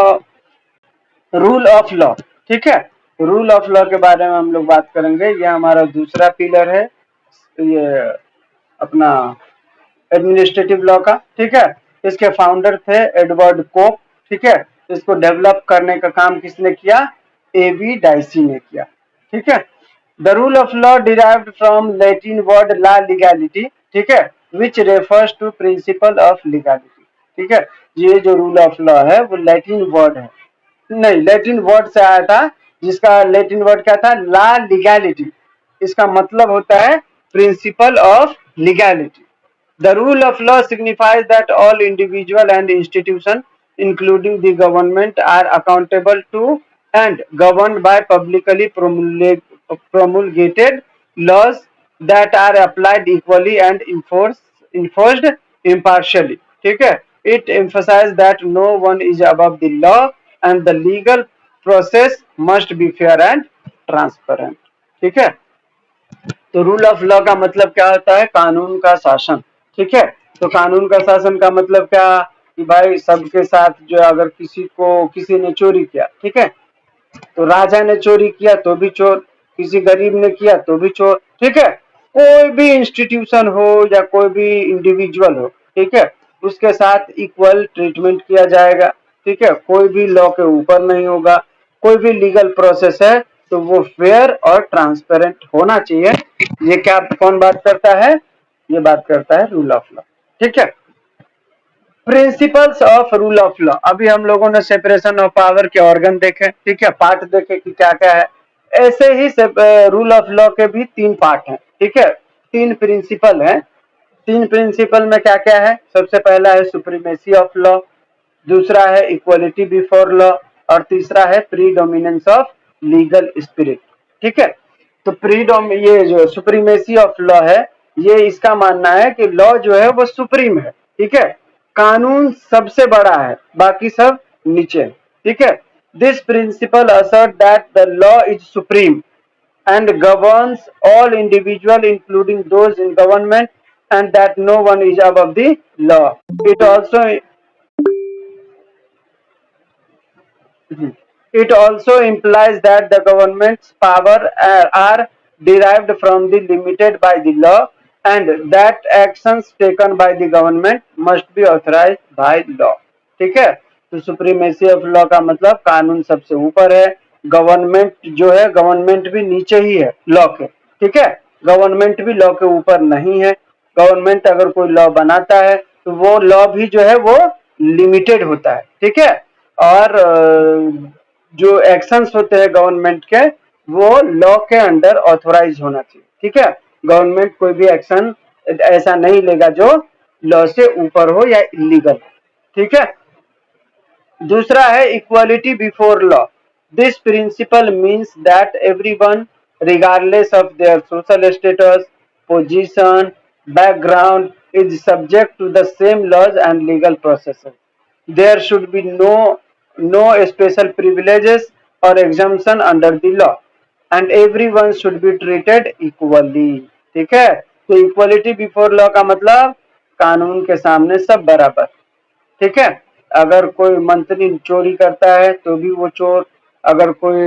rule of law, ठीक है, रूल ऑफ लॉ के बारे में हम लोग बात करेंगे। ये हमारा दूसरा पिलर है, ये अपना एडमिनिस्ट्रेटिव लॉ का। ठीक है, इसके फाउंडर थे एडवर्ड कोक। ठीक है, इसको डेवलप करने का काम किसने किया? एबी डाइसी ने किया। ठीक है, the rule of law derived from Latin word ला लीगैलिटी, ठीक है, which refers to principle of legality. ठीक है, ये जो रूल ऑफ लॉ है वो लैटिन वर्ड है, नहीं लैटिन वर्ड से आया था, जिसका लैटिन वर्ड क्या था? ला लीगैलिटी। इसका मतलब होता है principal of legality. The rule of law signifies that all individual and institution, including the government, are accountable to and governed by publicly promulgated laws that are applied equally and enforced impartially. ठीक है, it emphasizes that no one is above the law and the legal process must be fair and transparent। ठीक है, तो रूल ऑफ लॉ का मतलब क्या होता है? कानून का शासन। ठीक है, तो कानून का शासन का मतलब क्या कि भाई सबके साथ जो अगर किसी ने चोरी किया, ठीक है, तो राजा ने चोरी किया तो भी चोर, किसी गरीब ने किया तो भी चोर। ठीक है, कोई भी इंस्टीट्यूशन हो या कोई भी इंडिविजुअल हो, ठीक है, उसके साथ इक्वल ट्रीटमेंट किया जाएगा। ठीक है, कोई भी लॉ के ऊपर नहीं होगा। कोई भी लीगल प्रोसेस है तो वो फेयर और ट्रांसपेरेंट होना चाहिए। ये क्या कौन बात करता है? ये बात करता है रूल ऑफ लॉ। ठीक है, principles of rule of law. अभी हम लोगों ने सेपरेशन ऑफ पावर के ऑर्गन देखे, ठीक है, पार्ट देखे कि क्या क्या है। ऐसे ही रूल ऑफ लॉ के भी 3 पार्ट हैं। ठीक है, 3 प्रिंसिपल हैं। 3 प्रिंसिपल में क्या क्या है? सबसे पहला है सुप्रीमेसी ऑफ लॉ, दूसरा है इक्वलिटी बिफोर लॉ और तीसरा है प्रीडोमिनेंस ऑफ लीगल स्पिरिट। ठीक है, तो ये जो सुप्रीमेसी ऑफ लॉ है, ये इसका मानना है कि लॉ जो है वो सुप्रीम है। ठीक है, कानून सबसे बड़ा है, बाकी सब नीचे। ठीक है, this principal assert that the law is supreme and governs all individual including those in government and that no one is above the law. It also implies that the government's power are derived from the limited by the law and that actions taken by the government must be authorized by law। ठीक है, तो सुप्रीमेसी ऑफ लॉ का मतलब कानून सबसे ऊपर है, गवर्नमेंट जो है गवर्नमेंट भी नीचे ही है लॉ के। ठीक है, गवर्नमेंट भी लॉ के ऊपर नहीं है। गवर्नमेंट अगर कोई लॉ बनाता है तो वो लॉ भी जो है वो लिमिटेड होता है। ठीक है, और जो एक्शंस होते हैं गवर्नमेंट के वो लॉ के अंडर ऑथोराइज होना चाहिए। ठीक है, गवर्नमेंट कोई भी एक्शन ऐसा नहीं लेगा जो लॉ से ऊपर हो या इलीगल। ठीक है, दूसरा है equality before law. This principle means that everyone regardless of their social status, position, background is subject to the same laws and legal processes. There should be no special privileges or exemption under the law and everyone should be treated equally। ठीक है, तो इक्वलिटी बिफोर लॉ का मतलब कानून के सामने सब बराबर। ठीक है, अगर कोई मंत्री चोरी करता है तो भी वो चोर, अगर कोई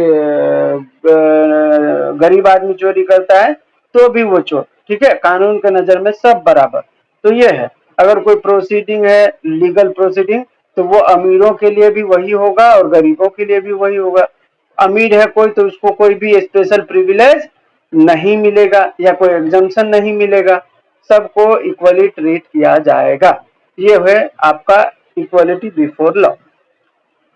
गरीब आदमी चोरी करता है तो भी वो चोर। ठीक है, कानून के नजर में सब बराबर। तो ये है, अगर कोई प्रोसीडिंग है लीगल प्रोसीडिंग तो वो अमीरों के लिए भी वही होगा और गरीबों के लिए भी वही होगा। अमीर है कोई तो उसको कोई भी स्पेशल प्रिविलेज नहीं मिलेगा या कोई एग्जम्पशन नहीं मिलेगा, सबको इक्वली ट्रीट किया जाएगा। ये है आपका इक्वलिटी बिफोर लॉ।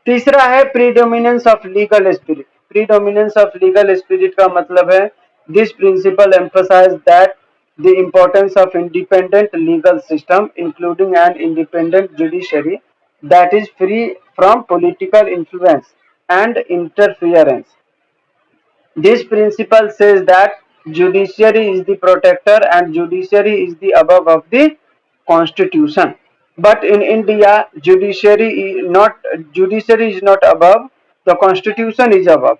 तीसरा है predominance of legal spirit. Predominance of legal spirit का मतलब है this principle emphasise that the importance of independent legal system including an independent judiciary that is free from political influence and interference. This principle says that judiciary is the protector and judiciary is the above of the constitution. But in India, judiciary is not above, the constitution is above.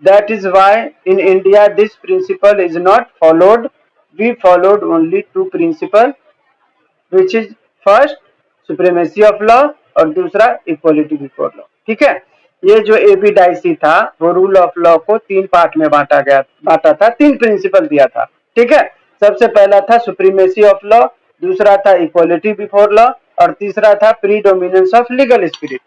That is why in India this principle is not followed. We followed only two principles, which is first supremacy of law और दूसरा इक्वलिटी बिफोर लॉ। ठीक है, ये जो एबी डाइसी था वो रूल ऑफ लॉ को तीन पार्ट में बांटा था, तीन प्रिंसिपल दिया था। ठीक है, सबसे पहला था सुप्रीमेसी ऑफ लॉ, दूसरा था इक्वलिटी बिफोर लॉ और तीसरा था प्रीडोमिनेंस ऑफ लीगल स्पिरिट।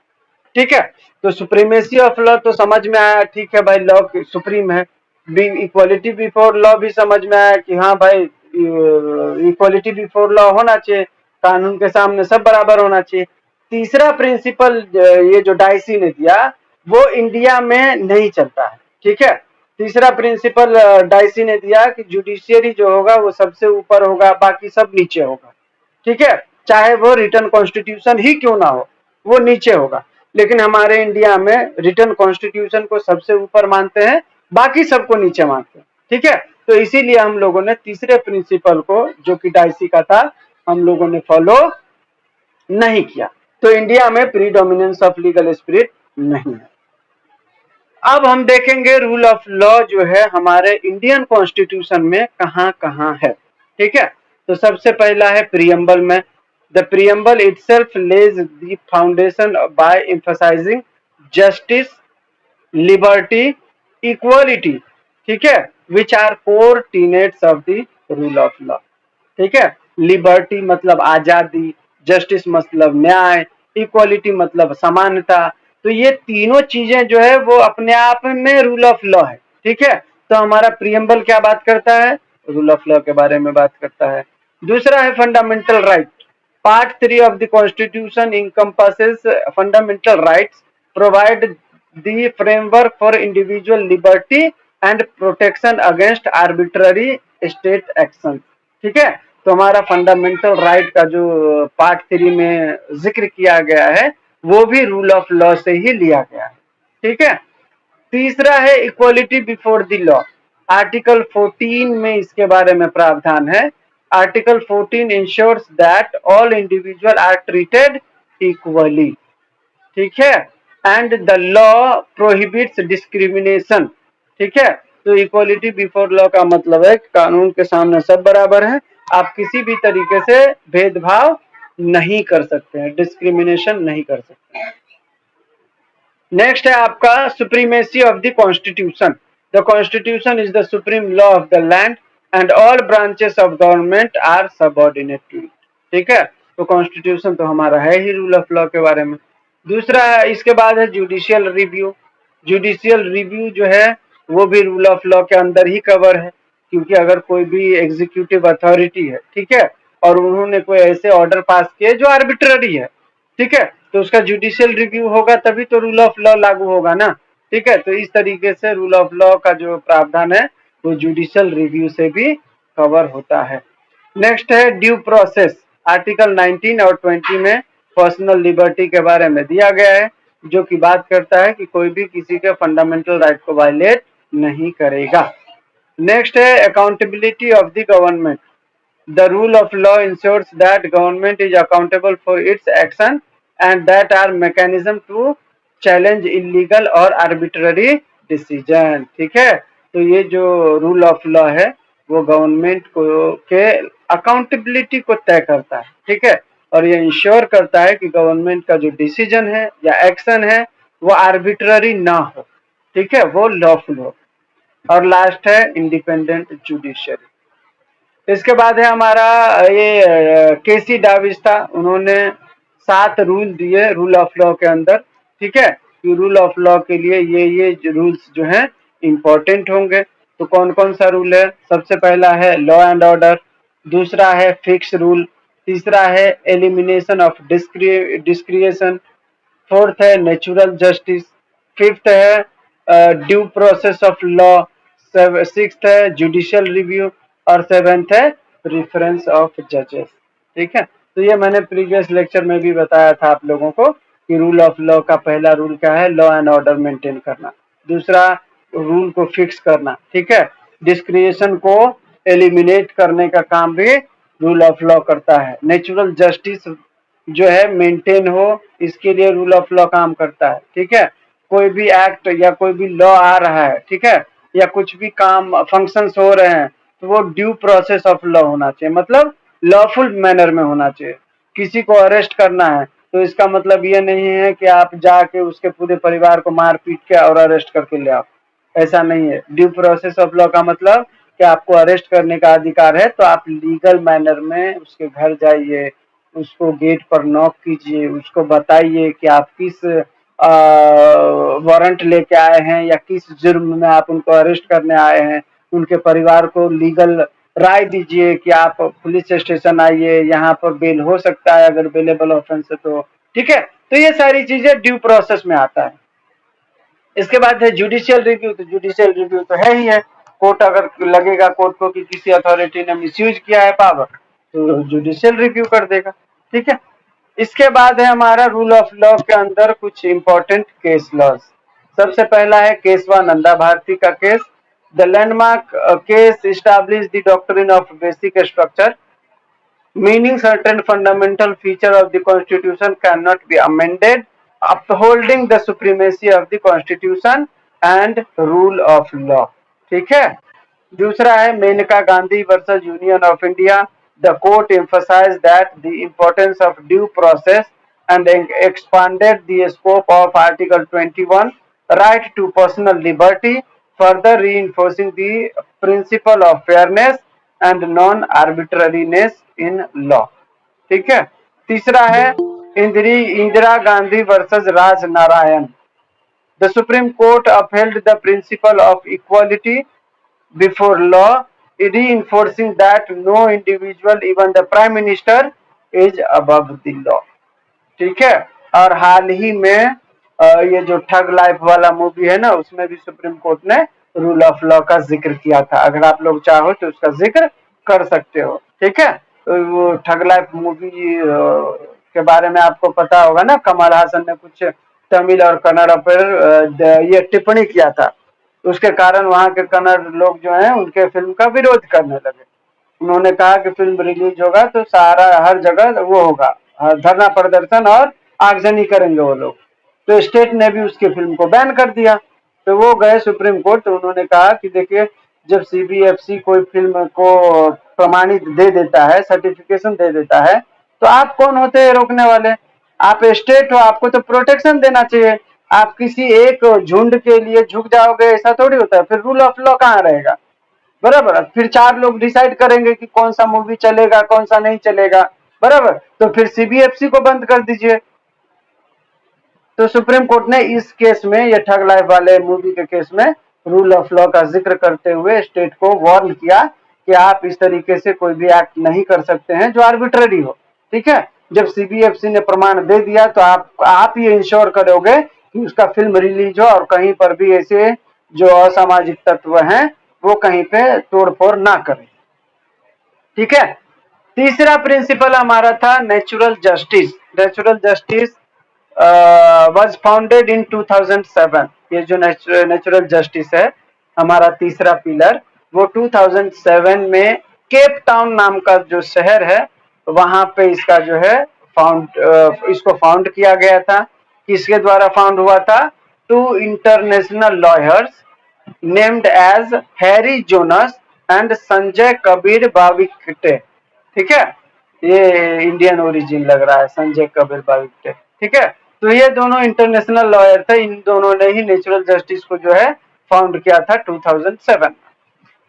ठीक है, तो सुप्रीमेसी ऑफ लॉ तो समझ में आया, ठीक है भाई, लॉ सुप्रीम है। इक्वलिटी बिफोर लॉ भी समझ में आया कि हाँ भाई इक्वलिटी बिफोर लॉ होना चाहिए, कानून के सामने सब बराबर होना चाहिए। तीसरा प्रिंसिपल ये जो डाइसी ने दिया वो इंडिया में नहीं चलता है। ठीक है, तीसरा प्रिंसिपल डाइसी ने दिया कि जुडिशियरी जो होगा वो सबसे ऊपर होगा, बाकी सब नीचे होगा। ठीक है, चाहे वो रिटर्न कॉन्स्टिट्यूशन ही क्यों ना हो, वो नीचे होगा। लेकिन हमारे इंडिया में रिटर्न कॉन्स्टिट्यूशन को सबसे ऊपर मानते हैं, बाकी सबको नीचे मानते हैं। ठीक है, तो इसीलिए हम लोगों ने तीसरे प्रिंसिपल को जो कि डाइसी का था हम लोगों ने फॉलो नहीं किया। तो इंडिया में प्रीडोमिनेंस ऑफ लीगल स्पिरिट नहीं है। अब हम देखेंगे रूल ऑफ लॉ जो है हमारे इंडियन कॉन्स्टिट्यूशन में कहां कहां है। ठीक है, तो सबसे पहला है प्रीएम्बल में। The preamble itself lays the foundation by emphasising justice, liberty, equality, ठीक है, which are core tenets of the rule of law. ठीक है, लिबर्टी मतलब आजादी, जस्टिस मतलब न्याय, इक्वलिटी मतलब समानता। तो ये तीनों चीजें जो है वो अपने आप में रूल ऑफ लॉ है। ठीक है, तो हमारा प्रीएम्बल क्या बात करता है, रूल ऑफ लॉ के बारे में बात करता है। दूसरा है fundamental right. Part 3 of the constitution encompasses fundamental rights, provide the framework for individual liberty and protection against arbitrary state action. ठीक है, तो हमारा फंडामेंटल राइट का जो पार्ट 3 में जिक्र किया गया है वो भी रूल ऑफ लॉ से ही लिया गया है। ठीक है, तीसरा है equality before the law. Article 14 में इसके बारे में प्रावधान है। Article 14 ensures that all individual are treated equally. ठीक है, and the law prohibits discrimination. ठीक है, तो इक्वलिटी बिफोर लॉ का मतलब है कानून के सामने सब बराबर हैं, आप किसी भी तरीके से भेदभाव नहीं कर सकते हैं, डिस्क्रिमिनेशन नहीं कर सकते हैं। नेक्स्ट है आपका supremacy of the constitution. The constitution is the supreme law of the land and all branches of government are subordinate to it. ठीक है, तो कॉन्स्टिट्यूशन तो हमारा है ही रूल ऑफ लॉ के बारे में। दूसरा है, इसके बाद है जुडिशियल रिव्यू। जुडिशियल रिव्यू जो है वो भी रूल ऑफ लॉ के अंदर ही कवर है, क्योंकि अगर कोई भी एग्जीक्यूटिव अथॉरिटी है, ठीक है, और उन्होंने कोई ऐसे ऑर्डर पास किए जो आर्बिट्ररी है, ठीक है, तो उसका जुडिशियल रिव्यू होगा तभी तो रूल ऑफ लॉ लागू होगा ना। ठीक है, तो इस तरीके से रूल ऑफ लॉ का जो प्रावधान है वो जुडिशियल रिव्यू से भी कवर होता है। नेक्स्ट है ड्यू प्रोसेस। आर्टिकल 19 और 20 में पर्सनल लिबर्टी के बारे में दिया गया है, जो कि बात करता है कि कोई भी किसी के फंडामेंटल राइट को वायलेट नहीं करेगा। नेक्स्ट है accountability of the government. The rule of law ensures that government is accountable for its action and that are mechanism to challenge illegal or arbitrary decision। ठीक है, तो ये जो रूल ऑफ लॉ है वो गवर्नमेंट को के अकाउंटेबिलिटी को तय करता है। ठीक है, और ये इंश्योर करता है कि गवर्नमेंट का जो डिसीजन है या एक्शन है वो आर्बिट्ररी ना हो। ठीक है, वो लॉफुल हो। और लास्ट है इंडिपेंडेंट जुडिशियरी। इसके बाद है हमारा ये केसी डाविस था, उन्होंने 7 रूल दिए रूल ऑफ लॉ के अंदर, ठीक है, कि रूल ऑफ लॉ के लिए ये रूल्स जो है इंपॉर्टेंट होंगे। तो कौन कौन सा रूल है? सबसे पहला है लॉ एंड ऑर्डर, दूसरा है फिक्स रूल, तीसरा है एलिमिनेशन ऑफ डिस्क्रिएशन, फोर्थ है नेचुरल जस्टिस, फिफ्थ है due process of law, sixth है जुडिशियल रिव्यू और सेवेंथ है प्रिफरेंस ऑफ जजेस। ठीक है, तो ये मैंने प्रीवियस लेक्चर में भी बताया था आप लोगों को कि रूल ऑफ लॉ का पहला रूल क्या है? लॉ एंड ऑर्डर मेंटेन करना, दूसरा रूल को फिक्स करना, ठीक है, डिस्क्रिएशन को एलिमिनेट करने का काम भी रूल ऑफ लॉ करता है, नेचुरल जस्टिस जो है मेंटेन हो इसके लिए रूल ऑफ लॉ काम करता है। ठीक है, कोई भी एक्ट या कोई भी लॉ आ रहा है, ठीक है, या कुछ भी काम फंक्शंस हो रहे हैं तो वो ड्यू प्रोसेस ऑफ लॉ होना चाहिए, मतलब लॉफुल मैनर में होना चाहिए। किसी को अरेस्ट करना है तो इसका मतलब ये नहीं है कि आप जाके उसके पूरे परिवार को मार पीट के और अरेस्ट करके ले आओ, ऐसा नहीं है। ड्यू प्रोसेस ऑफ लॉ का मतलब कि आपको अरेस्ट करने का अधिकार है तो आप लीगल मैनर में उसके घर जाइए, उसको गेट पर नॉक कीजिए, उसको बताइए कि आप किस वारंट लेके आए हैं या किस जुर्म में आप उनको अरेस्ट करने आए हैं, उनके परिवार को लीगल राय दीजिए कि आप पुलिस स्टेशन आइए, यहाँ पर बेल हो सकता है अगर बेलेबल ऑफेंस है तो। ठीक है, तो ये सारी चीजें ड्यू प्रोसेस में आता है। इसके बाद है जुडिशियल रिव्यू, तो जुडिशियल रिव्यू तो है ही है, कोर्ट अगर लगेगा कोर्ट को कि किसी अथॉरिटी ने मिसयूज किया है पावर तो जुडिशियल रिव्यू कर देगा। ठीक है, इसके बाद है हमारा रूल ऑफ लॉ के अंदर कुछ इंपॉर्टेंट केस लॉज। सबसे पहला है केसवा नंदा भारती का case. The landmark case establish the doctrine of basic structure meaning certain fundamental feature of the constitution cannot be amended, upholding the supremacy of the constitution and rule of law। ठीक है, दूसरा है Maneka Gandhi versus union of India. The court emphasized that the importance of due process and expanded the scope of Article 21 right to personal liberty, further reinforcing the principle of fairness and non arbitrariness in law. ठीक है, तीसरा है Indira Gandhi versus Raj Narayan. The supreme court upheld the principle of equality before law, reinforcing that no individual, even the prime minister, is above the law। ठीक है, और हाल ही में ये जो ठग लाइफ वाला मूवी है ना उसमें भी सुप्रीम कोर्ट ने रूल ऑफ लॉ का जिक्र किया था, अगर आप लोग चाहो तो उसका जिक्र कर सकते हो। ठीक है, तो वो ठग लाइफ मूवी के बारे में आपको पता होगा ना, कमल हासन ने कुछ तमिल और कन्नड़ पर ये टिप्पणी किया था, उसके कारण वहां के कन्नड़ लोग जो हैं उनके फिल्म का विरोध करने लगे। उन्होंने कहा कि फिल्म रिलीज होगा तो सारा हर जगह वो होगा धरना प्रदर्शन और आगजनी करेंगे वो लोग, तो स्टेट ने भी उसकी फिल्म को बैन कर दिया। तो वो गए सुप्रीम कोर्ट, तो उन्होंने कहा कि देखिए जब सीबीएफसी कोई फिल्म को प्रमाणित दे देता है, सर्टिफिकेशन दे देता है, तो आप कौन होते हैं रोकने वाले? आप स्टेट हो, आपको तो प्रोटेक्शन देना चाहिए। आप किसी एक झुंड के लिए झुक जाओगे ऐसा थोड़ी होता है, फिर रूल ऑफ लॉ कहाँ रहेगा? बराबर, फिर 4 लोग डिसाइड करेंगे कि कौन सा मूवी चलेगा कौन सा नहीं चलेगा, बराबर, तो फिर सीबीएफसी को बंद कर दीजिए। तो सुप्रीम कोर्ट ने इस केस में, ये ठग लाइफ वाले मूवी के केस में, रूल ऑफ लॉ का जिक्र करते हुए स्टेट को वार्न किया कि आप इस तरीके से कोई भी एक्ट नहीं कर सकते हैं जो आर्बिट्ररी हो। ठीक है, जब सीबीएफसी ने प्रमाण दे दिया तो आप ये इंश्योर करोगे कि उसका फिल्म रिलीज हो और कहीं पर भी ऐसे जो असामाजिक तत्व हैं वो कहीं पे तोड़फोड़ ना करें। ठीक है, तीसरा प्रिंसिपल हमारा था natural justice. Natural justice was founded in 2007। ये जो नेचुरल जस्टिस है हमारा तीसरा पिलर, वो 2007 में केप टाउन नाम का जो शहर है वहां पे इसका जो है इसको फाउंड किया गया था। किसके द्वारा फाउंड हुआ था? 2 international lawyers named as Harry Jonas and Sanjay Kabir बाविक्टे। ठीक है, ये इंडियन ओरिजिन लग रहा है, संजय कबीर बाविक्टे। ठीक है, तो ये दोनों इंटरनेशनल लॉयर थे, इन दोनों ने ही नेचुरल जस्टिस को जो है फाउंड किया था 2007।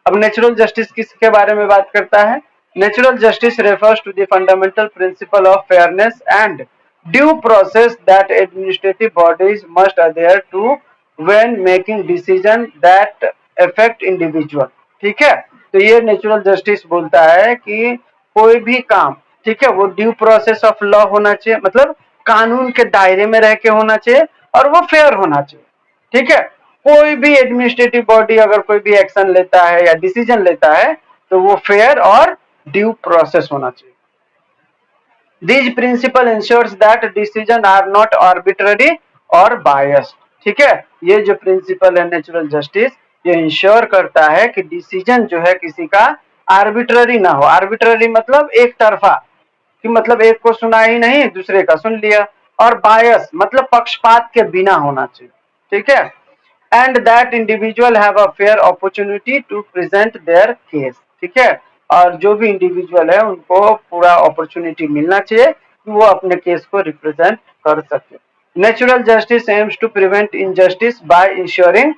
अब नेचुरल जस्टिस किसके बारे में बात करता है? Natural justice refers to the fundamental principle of fairness and due process that administrative bodies must adhere to when making decision that affect individual. ठीक है, तो ये नेचुरल जस्टिस बोलता है कि कोई भी काम, ठीक है, वो ड्यू प्रोसेस ऑफ लॉ होना चाहिए, मतलब कानून के दायरे में रह के होना चाहिए और वो फेयर होना चाहिए। ठीक है, कोई भी एडमिनिस्ट्रेटिव बॉडी अगर कोई भी एक्शन लेता है या डिसीजन लेता है तो वो फेयर और ड्यू प्रोसेस होना चाहिए। This principle ensures that decision are not arbitrary or biased. ठीक है, ये जो प्रिंसिपल है नेचुरल जस्टिस, ये इंश्योर करता है कि डिसीजन जो है किसी का आर्बिट्ररी ना हो। आर्बिट्ररी मतलब एक तरफा, कि मतलब एक को सुना ही नहीं दूसरे का सुन लिया, और बायस मतलब पक्षपात के बिना होना चाहिए। ठीक है, and that individual have a fair opportunity to present their case. ठीक है, और जो भी इंडिविजुअल है उनको पूरा अपॉर्चुनिटी मिलना चाहिए कि वो अपने केस को रिप्रेजेंट कर सके। Natural justice aims to prevent injustice by ensuring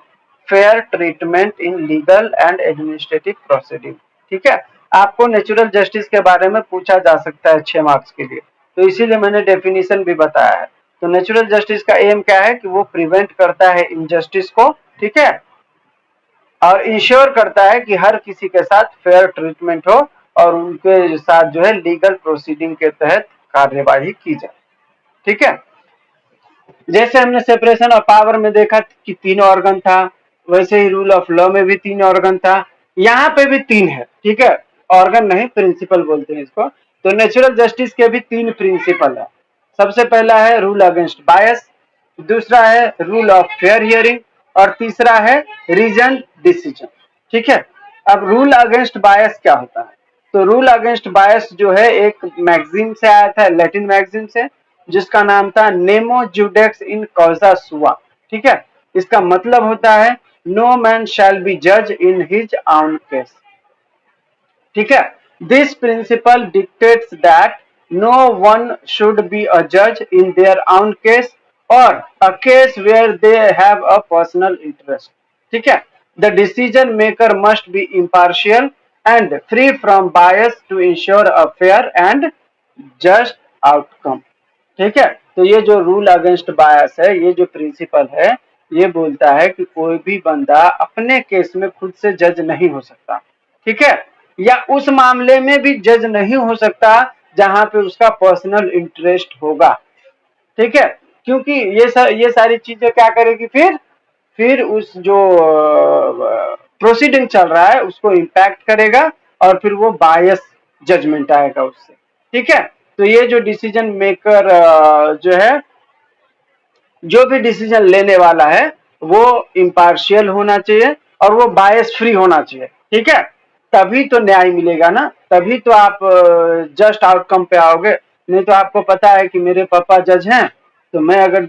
fair treatment in legal and administrative proceeding. ठीक है, आपको नेचुरल जस्टिस के बारे में पूछा जा सकता है 6 मार्क्स के लिए, तो इसीलिए मैंने डेफिनेशन भी बताया है। तो नेचुरल जस्टिस का एम क्या है कि वो प्रिवेंट करता है इनजस्टिस को, ठीक है, और इंश्योर करता है कि हर किसी के साथ फेयर ट्रीटमेंट हो और उनके साथ जो है लीगल प्रोसीडिंग के तहत कार्यवाही की जाए। ठीक है, जैसे हमने सेपरेशन ऑफ पावर में देखा कि 3 ऑर्गन था, वैसे ही रूल ऑफ लॉ में भी 3 ऑर्गन था, यहाँ पे भी 3 है। ठीक है, ऑर्गन नहीं, प्रिंसिपल बोलते हैं इसको। तो नेचुरल जस्टिस के भी 3 प्रिंसिपल है। सबसे पहला है रूल अगेंस्ट बायस, दूसरा है रूल ऑफ फेयर हियरिंग, और तीसरा है रीजन डिसीजन। ठीक है, अब रूल अगेंस्ट बायस क्या होता है? तो रूल अगेंस्ट बायस जो है एक मैगजीन से आया था, लैटिन मैगजीन से, जिसका नाम था नेमो जुडेक्स इन कॉजा सुआ। ठीक है, इसका मतलब होता है नो मैन शैल बी जज इन हिज ओन केस। ठीक है, this principle dictates that no one should be a जज in their own case or a case where they have a personal interest. ठीक है, the decision maker must be impartial and free from bias to ensure a fair and just outcome. ठीक है, तो ये जो रूल अगेंस्ट बायस है, ये जो प्रिंसिपल है, ये बोलता है कि कोई भी बंदा अपने केस में खुद से जज नहीं हो सकता। ठीक है, या उस मामले में भी जज नहीं हो सकता जहां पे उसका पर्सनल इंटरेस्ट होगा। ठीक है, क्योंकि ये सारी चीजें क्या करेगी, फिर उस जो प्रोसीडिंग चल रहा है उसको इम्पैक्ट करेगा और फिर वो बायस जजमेंट आएगा उससे। ठीक है, तो ये जो डिसीजन मेकर जो है, जो भी डिसीजन लेने वाला है वो इम्पार्शियल होना चाहिए और वो बायस फ्री होना चाहिए। ठीक है, तभी तो न्याय मिलेगा ना, तभी तो आप जस्ट आउटकम पे आओगे। नहीं तो आपको पता है कि मेरे पापा जज हैं, तो मैं अगर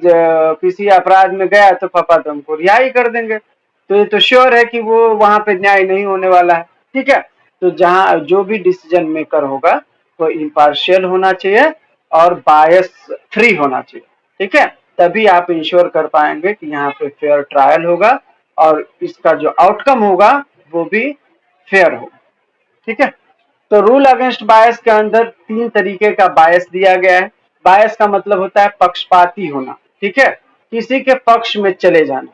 किसी अपराध में गया तो पापा तो हमको रिहाई कर देंगे, तो ये तो श्योर है कि वो वहां पे न्याय नहीं होने वाला है। ठीक है, तो जहां जो भी डिसीजन मेकर होगा वो इम्पार्शियल होना चाहिए और बायस फ्री होना चाहिए। ठीक है, तभी आप इंश्योर कर पाएंगे कि यहाँ पे फेयर ट्रायल होगा और इसका जो आउटकम होगा वो भी फेयर होगा। ठीक है, तो रूल अगेंस्ट बायस के अंदर 3 तरीके का बायस दिया गया है। बायस का मतलब होता है पक्षपाती होना। ठीक है, किसी के पक्ष में चले जाना।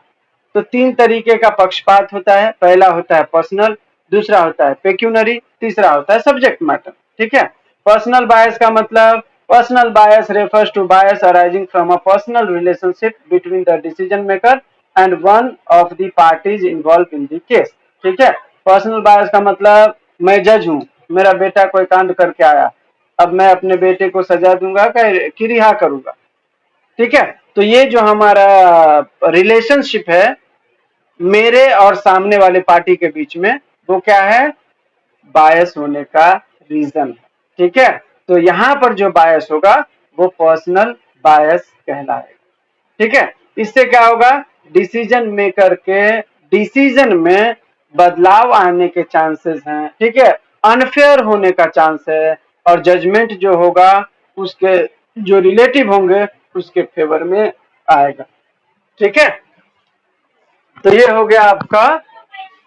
तो 3 तरीके का पक्षपात होता है। पहला होता है पर्सनल, दूसरा होता है पेक्यूनरी, तीसरा होता है सब्जेक्ट मैटर। ठीक है, पर्सनल बायस का मतलब personal bias refers to bias arising from a personal relationship between the decision maker and one of the parties involve in the case. ठीक है, पर्सनल बायस का मतलब मैं जज हूँ, मेरा बेटा कोई कांड करके आया, अब मैं अपने बेटे को सजा दूंगा कि रिहा करूंगा। ठीक है, तो ये जो हमारा रिलेशनशिप है मेरे और सामने वाले पार्टी के बीच में, वो क्या है, बायस होने का रीजन। ठीक है, तो यहां पर जो बायस होगा वो पर्सनल बायस कहलाएगा। ठीक है, इससे क्या होगा, डिसीजन मेकर के डिसीजन में बदलाव आने के चांसेस हैं। ठीक है, अनफेयर होने का चांस है और जजमेंट जो होगा उसके जो रिलेटिव होंगे उसके फेवर में आएगा। ठीक है, तो ये हो गया आपका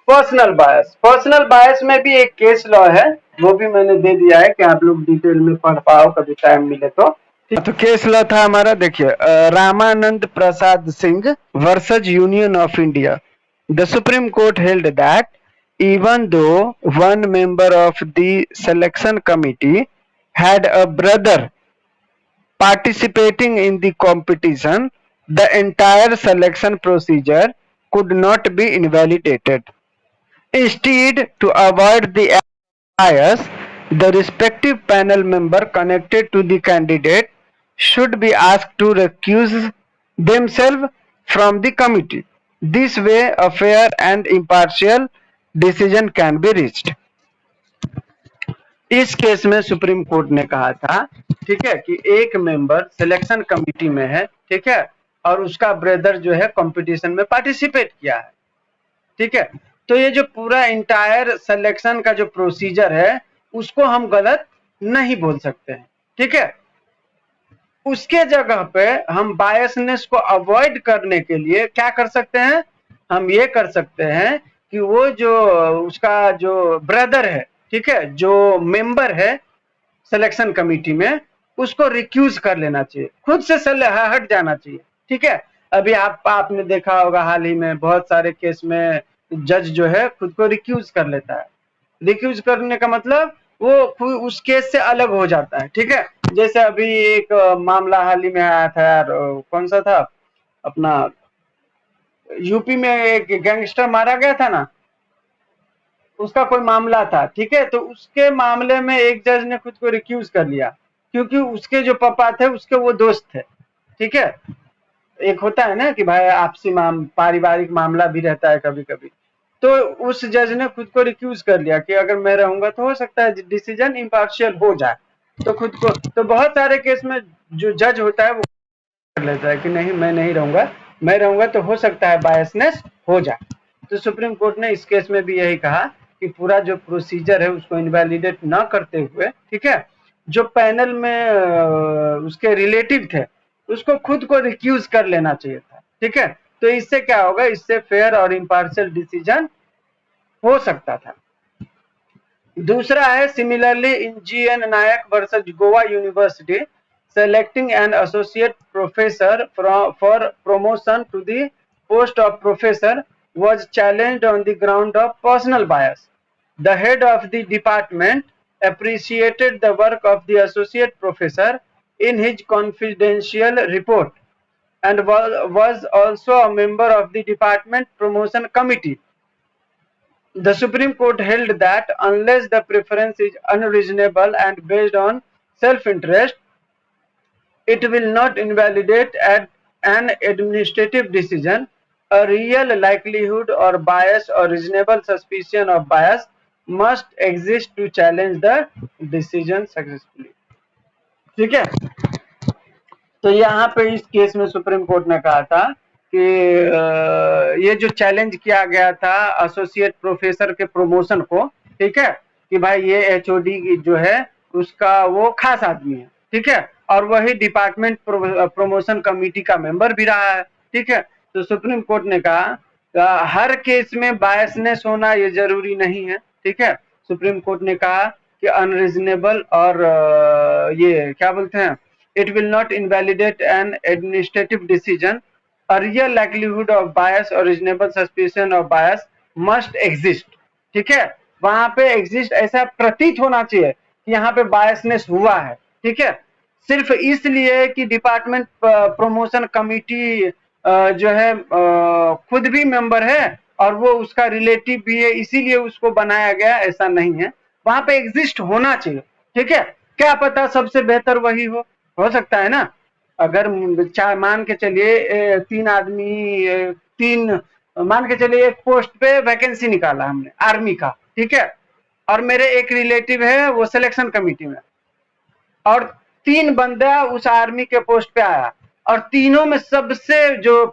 पर्सनल बायस। पर्सनल बायस में भी एक केस लॉ है, वो भी मैंने दे दिया है कि आप लोग डिटेल में पढ़ पाओ कभी टाइम मिले तो। तो केस लॉ था हमारा, देखिए Ramanand Prasad Singh versus union of India. The supreme court held that even though one member of the selection committee had a brother participating in the competition, the entire selection procedure could not be invalidated. Instead, to avoid the bias, the respective panel member connected to the candidate should be asked to recuse themselves from the committee. This way, a fair and impartial decision can be reached. इस केस में सुप्रीम कोर्ट ने कहा था, ठीक है, कि एक मेंबर सिलेक्शन कमिटी में है, ठीक है, और उसका ब्रदर जो है कंपटीशन में पार्टिसिपेट किया है, ठीक है, तो ये जो पूरा इंटायर सिलेक्शन का जो प्रोसीजर है उसको हम गलत नहीं बोल सकते हैं, ठीक है। उसके जगह पे हम बायसनेस को अवॉइड करने के लिए क्या कर सकते हैं, हम ये कर सकते हैं कि वो जो उसका जो ब्रदर है, ठीक है, जो मेंबर है सिलेक्शन कमिटी में, उसको रिक्यूज कर लेना चाहिए, खुद से हट जाना चाहिए, ठीक है। अभी आपने देखा होगा हाल ही में बहुत सारे केस में जज जो है खुद को रिक्यूज कर लेता है। रिक्यूज करने का मतलब वो उस केस से अलग हो जाता है, ठीक है। जैसे अभी एक मामला हाल ही में आया था यार, कौन सा था अपना, यूपी में एक गैंगस्टर मारा गया था ना, उसका कोई मामला था, ठीक है, तो उसके मामले में एक जज ने खुद को रिक्यूज कर लिया क्योंकि उसके जो पापा थे उसके वो दोस्त थे, ठीक है। एक होता है ना कि भाई आपसी पारिवारिक मामला भी रहता है कभी कभी, तो उस जज ने खुद को रिक्यूज कर लिया कि अगर मैं रहूंगा तो हो सकता है डिसीजन इम्पार्शियल हो जाए, तो खुद को, तो बहुत सारे केस में जो जज होता है वो कर लेता है कि नहीं मैं नहीं रहूंगा, मैं रहूंगा तो हो सकता है बायसनेस हो जाए। तो सुप्रीम कोर्ट ने इस केस में भी यही कहा कि पूरा जो प्रोसीजर है उसको इनवैलिडेट ना करते हुए, ठीक है, जो पैनल में उसके रिलेटिव थे उसको खुद को रिक्यूज कर लेना चाहिए था, ठीक है। तो इससे क्या होगा, इससे फेयर और इम्पार्शियल डिसीजन हो सकता था। दूसरा है similarly in G N. Nayak versus Goa university, selecting an associate professor for promotion to the post of professor was challenged on the ground of personal bias. The head of the department appreciated the work of the associate professor in his confidential report and was also a member of the department promotion committee. The Supreme Court held that unless the preference is unreasonable and based on self-interest, it will not invalidate an administrative decision. A real likelihood or bias or reasonable suspicion of bias must exist to challenge the decision successfully. ठीक है, तो यहाँ पे इस केस में सुप्रीम कोर्ट ने कहा था कि ये जो चैलेंज किया गया था एसोसिएट प्रोफेसर के प्रमोशन को, ठीक है, कि भाई ये एचओडी जो है उसका वो खास आदमी है, ठीक है, और वही डिपार्टमेंट प्रमोशन कमेटी का मेंबर भी रहा है, ठीक है। तो सुप्रीम कोर्ट ने कहा हर केस में बायसनेस होना ये जरूरी नहीं है, ठीक है। सुप्रीम कोर्ट ने कहा कि अनरीजनेबल और ये क्या बोलते हैं, it will not invalidate an administrative decision. A real likelihood of bias or reasonable suspicion of bias must exist. ठीक है, वहां पे exist ऐसा प्रतीत होना चाहिए कि यहाँ पे बायसनेस हुआ है, ठीक है। सिर्फ इसलिए कि डिपार्टमेंट प्रमोशन कमिटी जो है खुद भी मेंबर है और वो उसका रिलेटिव भी है इसीलिए उसको बनाया गया, ऐसा नहीं है, वहां पे एग्जिस्ट होना चाहिए, ठीक है। क्या पता सबसे बेहतर वही हो सकता है ना। अगर मान के चलिए तीन आदमी तीन मान के चलिए एक पोस्ट पे वैकेंसी निकाला हमने आर्मी का, ठीक है, और मेरे एक रिलेटिव है वो सिलेक्शन कमेटी में, और तीन बंदा उस आर्मी के पोस्ट पे आया और तीनों में सबसे जो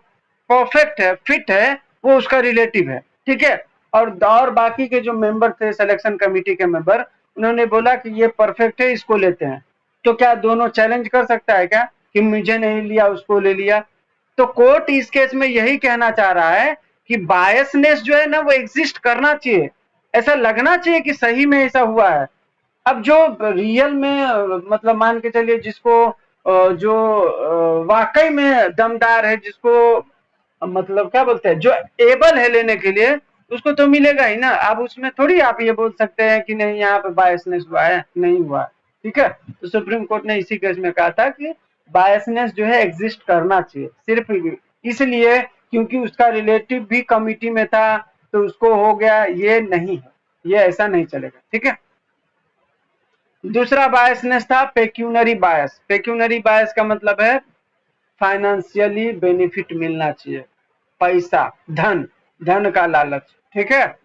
परफेक्ट है, फिट है, वो उसका रिलेटिव है, ठीक है, और बाकी के जो मेंबर थे सिलेक्शन कमेटी के मेंबर, उन्होंने बोला कि ये परफेक्ट है इसको लेते हैं। तो क्या दोनों चैलेंज कर सकता है क्या कि मुझे नहीं लिया उसको ले लिया। तो कोर्ट इस केस में यही कहना चाह रहा है कि बायसनेस जो है ना वो एग्जिस्ट करना चाहिए, ऐसा लगना चाहिए कि सही में ऐसा हुआ है। अब जो रियल में मतलब मान के चलिए जिसको जो वाकई में दमदार है, जिसको मतलब क्या बोलते हैं, जो एबल है लेने के लिए, उसको तो मिलेगा ही ना। अब उसमें थोड़ी आप ये बोल सकते हैं कि नहीं यहाँ पे बायसनेस हुआ है, नहीं हुआ, ठीक है। तो सुप्रीम कोर्ट ने इसी केस में कहा था कि बायसनेस जो है एग्जिस्ट करना चाहिए, सिर्फ इसलिए क्योंकि उसका रिलेटिव भी कमिटी में था तो उसको हो गया, ये नहीं है, ये ऐसा नहीं चलेगा, ठीक है। दूसरा बायसनेस था पेक्यूनरी बायस। पेक्यूनरी बायस का मतलब है फाइनेंशियली बेनिफिट मिलना चाहिए, पैसा, धन, धन का लालच, ठीक है।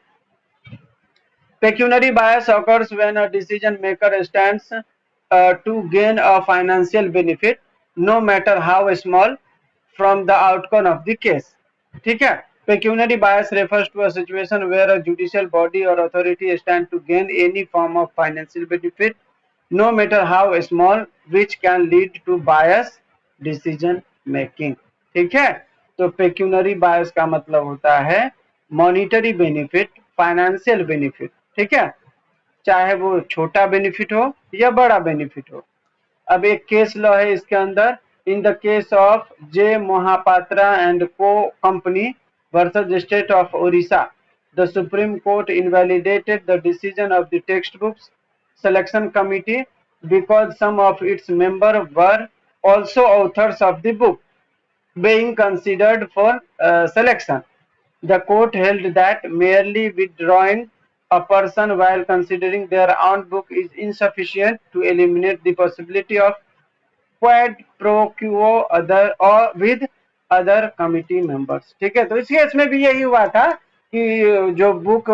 Pecuniary bias occurs when a decision maker stands to gain a financial benefit, no matter how small, from the outcome of the case. ठीक है। Pecuniary bias refers to a situation where a judicial body or authority stands to gain any form of financial benefit, no matter how small, which can lead to bias decision making. ठीक है। तो पेक्यूनरी बायस का मतलब होता है मॉनिटरी बेनिफिट, फाइनेंशियल बेनिफिट, ठीक है, चाहे वो छोटा बेनिफिट हो या बड़ा बेनिफिट हो। अब एक केस लॉ है इसके अंदर, in the case of J Mohapatra and co company versus state of Odisha, the supreme court invalidated the decision of the text books selection committee because some of its members were also authors of the book being considered for selection. The court held that merely withdrawing a person while considering their own book is insufficient to eliminate the possibility of quid pro quo other or with other committee members। ठीक है, तो इस केस में भी यही हुआ था कि जो बुक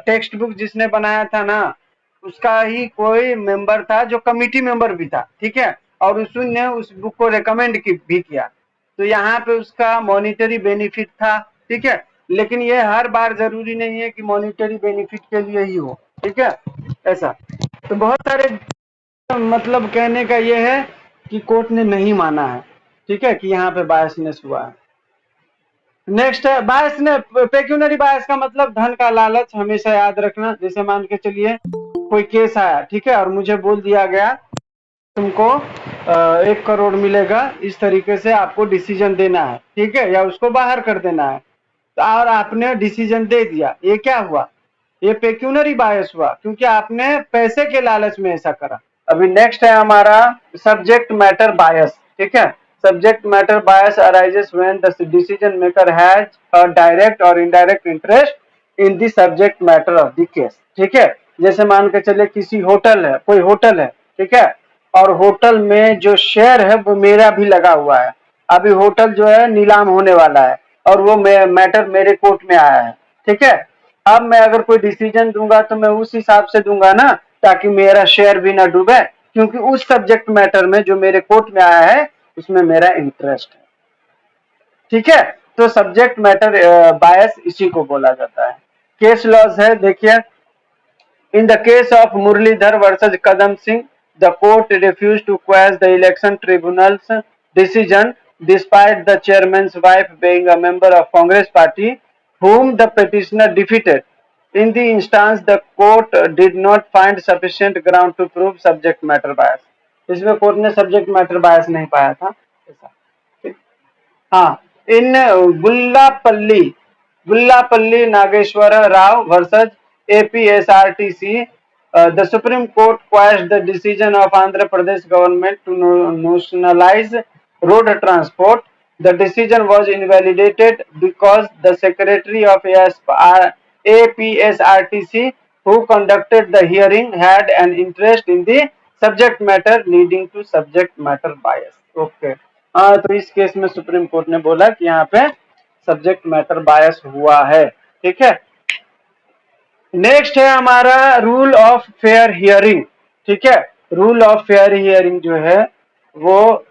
टेक्स्ट बुक जिसने बनाया था ना, उसका ही कोई मेंबर था जो कमिटी मेंबर भी था, ठीक है, और उसने उस बुक को रेकमेंड भी किया। तो यहाँ पे उसका मॉनिटरी बेनिफिट था, ठीक है, लेकिन ये हर बार जरूरी नहीं है कि मॉनिटरी बेनिफिट के लिए ही हो, ठीक है, ऐसा। तो बहुत सारे मतलब कहने का ये है कि कोर्ट ने नहीं माना है, ठीक है, कि यहाँ पे बायसनेस हुआ है। नेक्स्ट है बायस ने पेक्यूनरी बायस का मतलब धन का लालच, हमेशा याद रखना। जैसे मान के चलिए कोई केस आया, ठीक है, और मुझे बोल दिया गया तुमको 1 करोड़ मिलेगा, इस तरीके से आपको डिसीजन देना है, ठीक है, या उसको बाहर कर देना है, तो और आपने डिसीजन दे दिया, ये क्या हुआ, ये पेक्यूनरी बायस हुआ, क्योंकि आपने पैसे के लालच में ऐसा करा। अभी नेक्स्ट है हमारा सब्जेक्ट मैटर बायस, ठीक है। Subject matter bias arises when the decision maker has a direct or indirect interest in the subject matter of the case, ठीक है। जैसे मान के चले किसी होटल है, कोई होटल है, ठीक है, और होटल में जो शेयर है वो मेरा भी लगा हुआ है। अभी होटल जो है नीलाम होने वाला है और वो मैटर मेरे कोर्ट में आया है, ठीक है। अब मैं अगर कोई डिसीजन दूंगा तो मैं उस हिसाब से दूंगा ना, ताकि मेरा शेयर भी ना डूबे, क्योंकि उस सब्जेक्ट मैटर में जो मेरे कोर्ट में आया है उसमें मेरा इंटरेस्ट है, ठीक है। तो सब्जेक्ट मैटर बायस इसी को बोला जाता है। केस लॉज है, देखिए, in the case of Muralidhar versus Kadam Singh, the court refused to quash the election tribunal's decision despite the chairman's wife being a member of Congress party whom the petitioner defeated. In the instance, the court did not find sufficient ground to prove subject matter bias. इसमें कोर्ट ने सब्जेक्ट मैटर बायस नहीं पाया था, ऐसा, ठीक। हाँ, in Gullapalli Gullapalli Nageswara Rao versus APSRTC, the Supreme Court quashed the decision of Andhra Pradesh government to nationalize road transport. The decision was invalidated because the secretary of APSRTC who conducted the hearing had an interest in the subject matter leading to subject matter bias. Okay. हाँ, तो इस केस में सुप्रीम कोर्ट ने बोला कि यहाँ पे सब्जेक्ट मैटर बायस हुआ है, ठीक है। नेक्स्ट है हमारा रूल ऑफ फेयर हियरिंग, ठीक है। रूल ऑफ फेयर हियरिंग जो है वो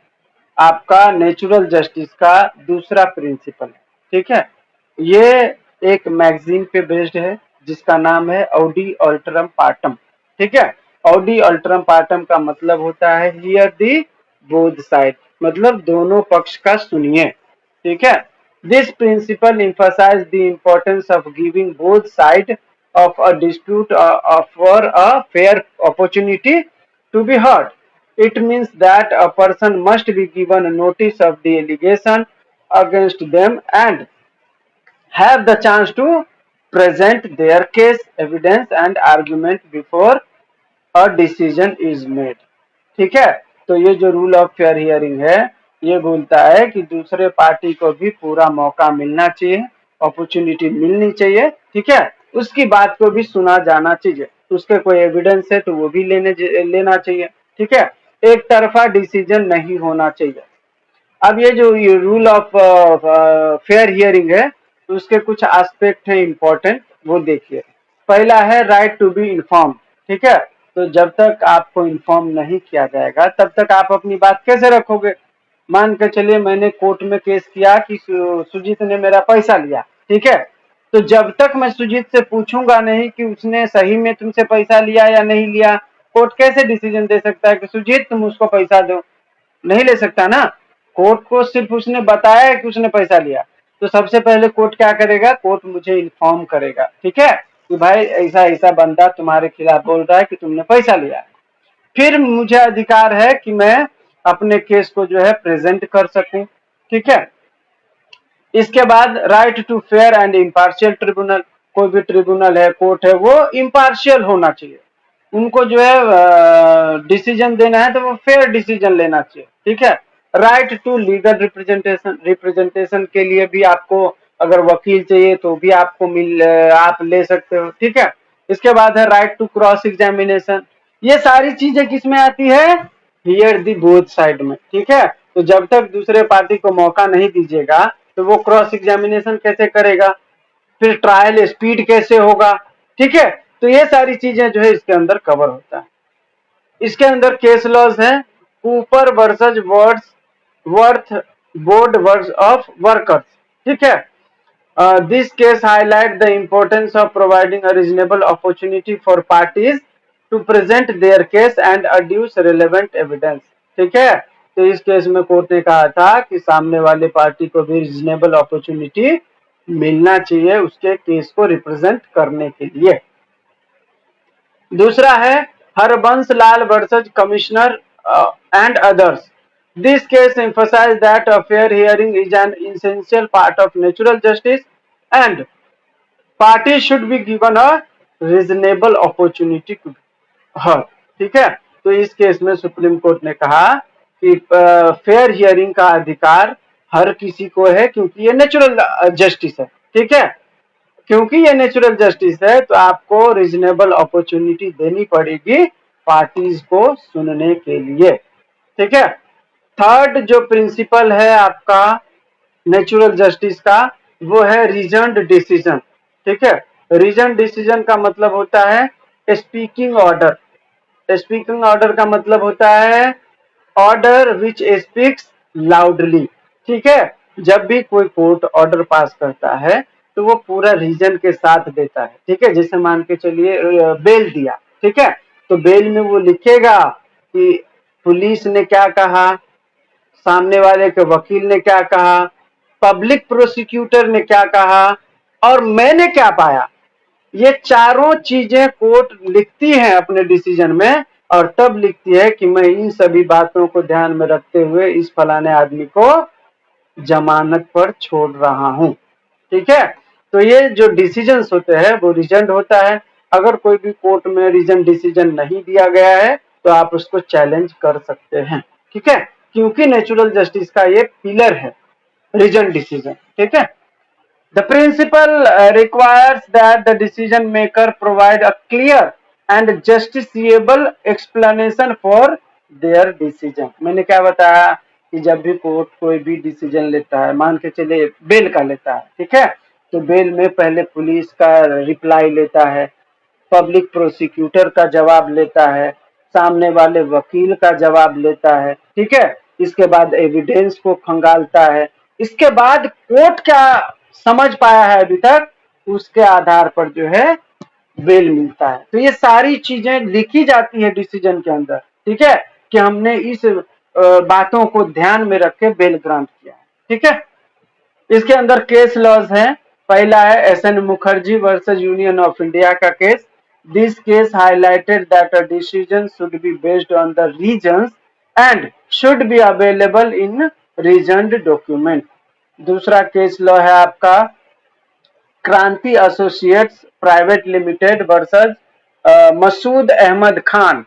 आपका नेचुरल जस्टिस का दूसरा प्रिंसिपल है, ठीक है। ये एक मैगजीन पे बेस्ड है जिसका नाम है ऑडी अल्टरम पार्टम, ठीक है। ऑडी अल्टरम पार्टम का मतलब होता है हियर दी बोथ साइड, मतलब दोनों पक्ष का सुनिए, ठीक है। This principal emphasize the importance of giving both side of a dispute for a fair opportunity to be heard. It means that a person must be given a notice of the allegation against them and have the chance to present their case, evidence and argument before a decision is made. ठीक है, तो ये जो रूल ऑफ फेयर हियरिंग है ये बोलता है कि दूसरे पार्टी को भी पूरा मौका मिलना चाहिए, अपॉर्चुनिटी मिलनी चाहिए, ठीक है, उसकी बात को भी सुना जाना चाहिए, उसके कोई एविडेंस है तो वो भी लेना चाहिए, ठीक है, एक तरफा डिसीजन नहीं होना चाहिए। अब ये जो ये रूल ऑफ फेयर हियरिंग है उसके कुछ एस्पेक्ट हैं इंपॉर्टेंट, वो देखिए। पहला है राइट टू बी इन्फॉर्म, ठीक है, तो जब तक आपको इन्फॉर्म नहीं किया जाएगा तब तक आप अपनी बात कैसे रखोगे। मान के चलिए मैंने कोर्ट में केस किया कि सुजीत ने मेरा पैसा लिया, ठीक है, तो जब तक मैं सुजीत से पूछूंगा नहीं कि उसने सही में तुमसे पैसा लिया या नहीं लिया, कोर्ट कैसे डिसीजन दे सकता है कि सुजीत तुम उसको पैसा दो, नहीं ले सकता ना। कोर्ट को सिर्फ उसने बताया कि उसने पैसा लिया, तो सबसे पहले कोर्ट क्या करेगा, कोर्ट मुझे इन्फॉर्म करेगा, ठीक है, कि भाई ऐसा ऐसा बंदा तुम्हारे खिलाफ बोल रहा है कि तुमने पैसा लिया है। फिर मुझे अधिकार है कि मैं अपने केस को जो है प्रेजेंट कर सकूं, ठीक है। इसके बाद right to fair and impartial tribunal, कोई भी ट्रिब्यूनल है, कोर्ट है, वो इम्पार्शियल होना चाहिए, उनको जो है डिसीजन देना है तो वो फेयर डिसीजन लेना चाहिए, ठीक है। Right to legal representation, representation के लिए भी आपको अगर वकील चाहिए तो भी आपको आप ले सकते हो, ठीक है। इसके बाद है राइट टू क्रॉस एग्जामिनेशन, ये सारी चीजें किसमें आती है, हियर दी बोथ साइड में, ठीक है। तो जब तक दूसरे पार्टी को मौका नहीं दीजिएगा तो वो क्रॉस एग्जामिनेशन कैसे करेगा, फिर ट्रायल स्पीड कैसे होगा, ठीक है। तो ये सारी चीजें जो है इसके अंदर कवर होता है। इसके अंदर केस लॉज है कूपर वर्सेस वर्थ बोर्ड वर्स ऑफ वर्कर्स, ठीक है। This case highlight the importance of providing a reasonable opportunity for parties to present their case and adduce relevant evidence, ठीक है। तो इस केस में कोर्ट ने कहा था कि सामने वाले पार्टी को भी रीजनेबल अपॉर्चुनिटी मिलना चाहिए उसके केस को रिप्रेजेंट करने के लिए। दूसरा है Harbans Lal versus commissioner and others, this case emphasize that a fair hearing is an essential part of natural justice and party should be given a reasonable opportunity to hear, ठीक है। तो इस केस में सुप्रीम कोर्ट ने कहा कि फेयर हियरिंग का अधिकार हर किसी को है क्योंकि ये नेचुरल जस्टिस है, ठीक है। क्योंकि ये नेचुरल जस्टिस है तो आपको रीजनेबल अपॉर्चुनिटी देनी पड़ेगी पार्टीज को सुनने के लिए, ठीक है। थर्ड जो प्रिंसिपल है आपका नेचुरल जस्टिस का वो है रीजन्ड डिसीजन, ठीक है। रीजन डिसीजन का मतलब होता है स्पीकिंग ऑर्डर, स्पीकिंग ऑर्डर का मतलब होता है ऑर्डर विच स्पीक्स लाउडली, ठीक है। जब भी कोई कोर्ट ऑर्डर पास करता है तो वो पूरा रीजन के साथ देता है, ठीक है। जैसे मान के चलिए बेल दिया, ठीक है, तो बेल में वो लिखेगा कि पुलिस ने क्या कहा, सामने वाले के वकील ने क्या कहा, पब्लिक प्रोसिक्यूटर ने क्या कहा और मैंने क्या पाया, ये चारों चीजें कोर्ट लिखती है अपने डिसीजन में और तब लिखती है कि मैं इन सभी बातों को ध्यान में रखते हुए इस फलाने आदमी को जमानत पर छोड़ रहा हूं, ठीक है। तो ये जो डिसीजंस होते हैं वो रीजन होता है, अगर कोई भी कोर्ट में रीजन डिसीजन नहीं दिया गया है तो आप उसको चैलेंज कर सकते हैं, ठीक है, क्योंकि नेचुरल जस्टिस का ये पिलर है रीजन डिसीजन, ठीक है। The principle requires that the decision maker provide a clear and justiciable explanation for their decision. मैंने क्या बताया कि जब भी कोर्ट कोई भी डिसीजन लेता है, मान के चले बेल का लेता है, ठीक है, तो बेल में पहले पुलिस का रिप्लाई लेता है, पब्लिक प्रोसिक्यूटर का जवाब लेता है, सामने वाले वकील का जवाब लेता है, ठीक है। इसके बाद एविडेंस को खंगालता है, इसके बाद कोर्ट क्या समझ पाया है अभी तक उसके आधार पर जो है बेल मिलता है। तो ये सारी चीजें लिखी जाती है डिसीजन के अंदर, ठीक है, कि हमने इस बातों को ध्यान में रख के बेल ग्रांट किया है, ठीक है। इसके अंदर केस लॉज है, पहला है S N Mukherjee versus union of India का केस, this case highlighted that a decision should be based on the reasons and should be available in reasoned document. दूसरा केस लॉ है आपका Kranti associates private limited versus Masood Ahmed Khan.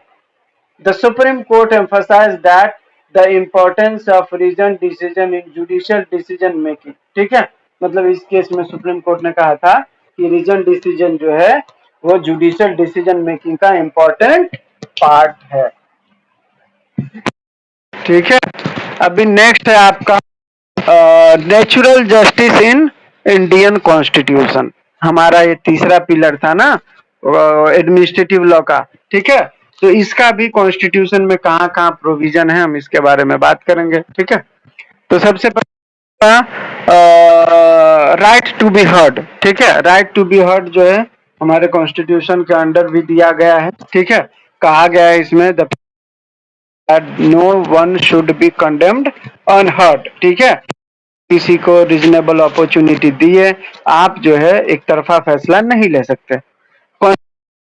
The supreme court emphasized that the importance of reasoned decision in judicial decision making। ठीक है, मतलब इस केस में सुप्रीम कोर्ट ने कहा था कि रीजन डिसीजन जो है वो जुडिशियल डिसीजन मेकिंग का इंपॉर्टेंट पार्ट है। ठीक है, अभी नेक्स्ट है आपका natural justice in Indian constitution. हमारा ये तीसरा पिलर था ना एडमिनिस्ट्रेटिव लॉ का। ठीक है, तो इसका भी कॉन्स्टिट्यूशन में कहाँ कहाँ प्रोविजन है हम इसके बारे में बात करेंगे। ठीक है, तो सबसे पहला राइट टू बी हर्ड। ठीक है, राइट टू बी हर्ड जो है हमारे कॉन्स्टिट्यूशन के अंडर भी दिया गया है। ठीक है, कहा गया है इसमें no one should be condemned unheard. ठीक है, किसी को रिजनेबल अपॉर्चुनिटी दिए आप जो है एक तरफा फैसला नहीं ले सकते।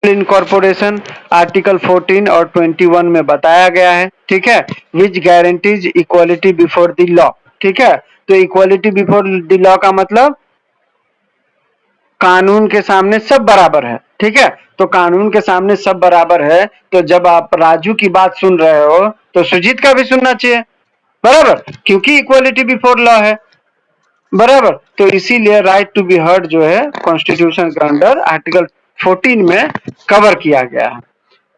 इनकॉर्पोरेशन आर्टिकल 14 और 21 में बताया गया है। ठीक है, which guarantees equality before the law. ठीक है, तो इक्वालिटी बिफोर द लॉ का मतलब कानून के सामने सब बराबर है। ठीक है, तो कानून के सामने सब बराबर है, तो जब आप राजू की बात सुन रहे हो तो सुजीत का भी सुनना चाहिए, बराबर, क्योंकि इक्वालिटी बिफोर लॉ है, बराबर। तो इसीलिए राइट टू बी हर्ड जो है कॉन्स्टिट्यूशन के अंडर आर्टिकल 14 में कवर किया गया है।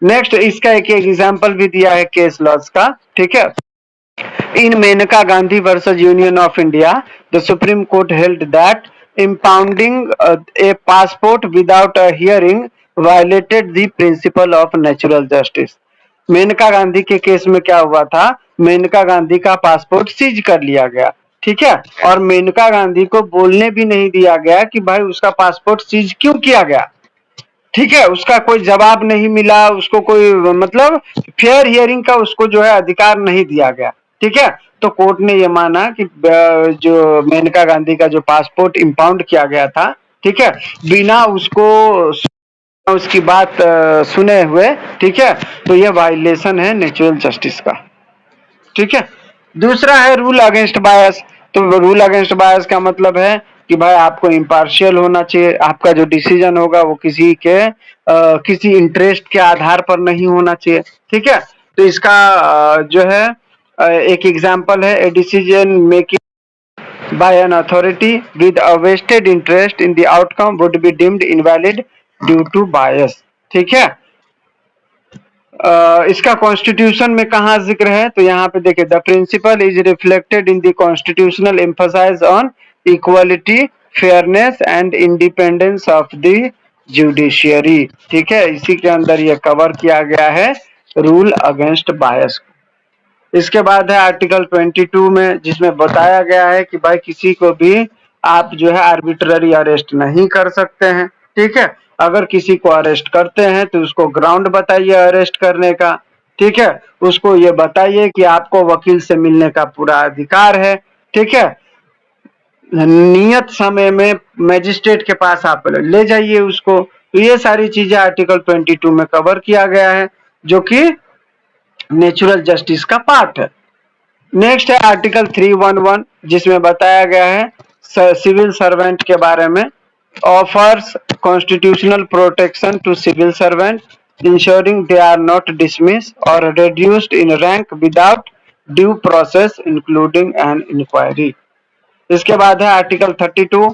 नेक्स्ट इसका एक एग्जांपल भी दिया है केस लॉज का। ठीक है, in Maneka Gandhi versus union of India the supreme court held that impounding a passport without a hearing violated the principle of natural justice। Maneka Gandhi के केस में क्या हुआ था, मेनका गांधी का पासपोर्ट सीज कर लिया गया। ठीक है, और मेनका गांधी को बोलने भी नहीं दिया गया कि भाई उसका पासपोर्ट सीज क्यों किया गया। ठीक है, उसका कोई जवाब नहीं मिला, उसको कोई मतलब फेयर हियरिंग का उसको जो है अधिकार नहीं दिया गया। ठीक है, तो कोर्ट ने ये माना कि जो मेनका गांधी का जो पासपोर्ट इम्पाउंड किया गया था, ठीक है, बिना उसको उसकी बात सुने हुए, ठीक है, तो ये वायलेशन है नेचुरल जस्टिस का। ठीक है, दूसरा है रूल अगेंस्ट बायस। तो रूल अगेंस्ट बायस का मतलब है कि भाई आपको इम्पार्शियल होना चाहिए, आपका जो डिसीजन होगा वो किसी इंटरेस्ट के आधार पर नहीं होना चाहिए। ठीक है, तो इसका जो है एक एग्जांपल है a decision making by an authority with a vested interest in the outcome would be deemed invalid due to bias. ठीक है, इसका कॉन्स्टिट्यूशन में कहा जिक्र है, तो यहाँ पे देखिए the principle is reflected in the constitutional emphasise on equality fairness and independence of the judiciary. ठीक है, इसी के अंदर ये कवर किया गया है रूल अगेंस्ट बायस। इसके बाद है आर्टिकल 22 में, जिसमें बताया गया है कि भाई किसी को भी आप जो है आर्बिट्ररी अरेस्ट नहीं कर सकते हैं। ठीक है, अगर किसी को अरेस्ट करते हैं तो उसको ग्राउंड बताइए अरेस्ट करने का। ठीक है, उसको ये बताइए कि आपको वकील से मिलने का पूरा अधिकार है। ठीक है, नियत समय में मजिस्ट्रेट के पास आप ले जाइए उसको। तो ये सारी चीजें आर्टिकल 22 में कवर किया गया है, जो कि नेचुरल जस्टिस का पार्ट है। नेक्स्ट है आर्टिकल 311, जिसमें बताया गया है सिविल सर्वेंट के बारे में। Offers constitutional protection to civil servant ensuring they are not dismiss or reduced in rank without due process including an inquiry. इसके बाद है आर्टिकल 32,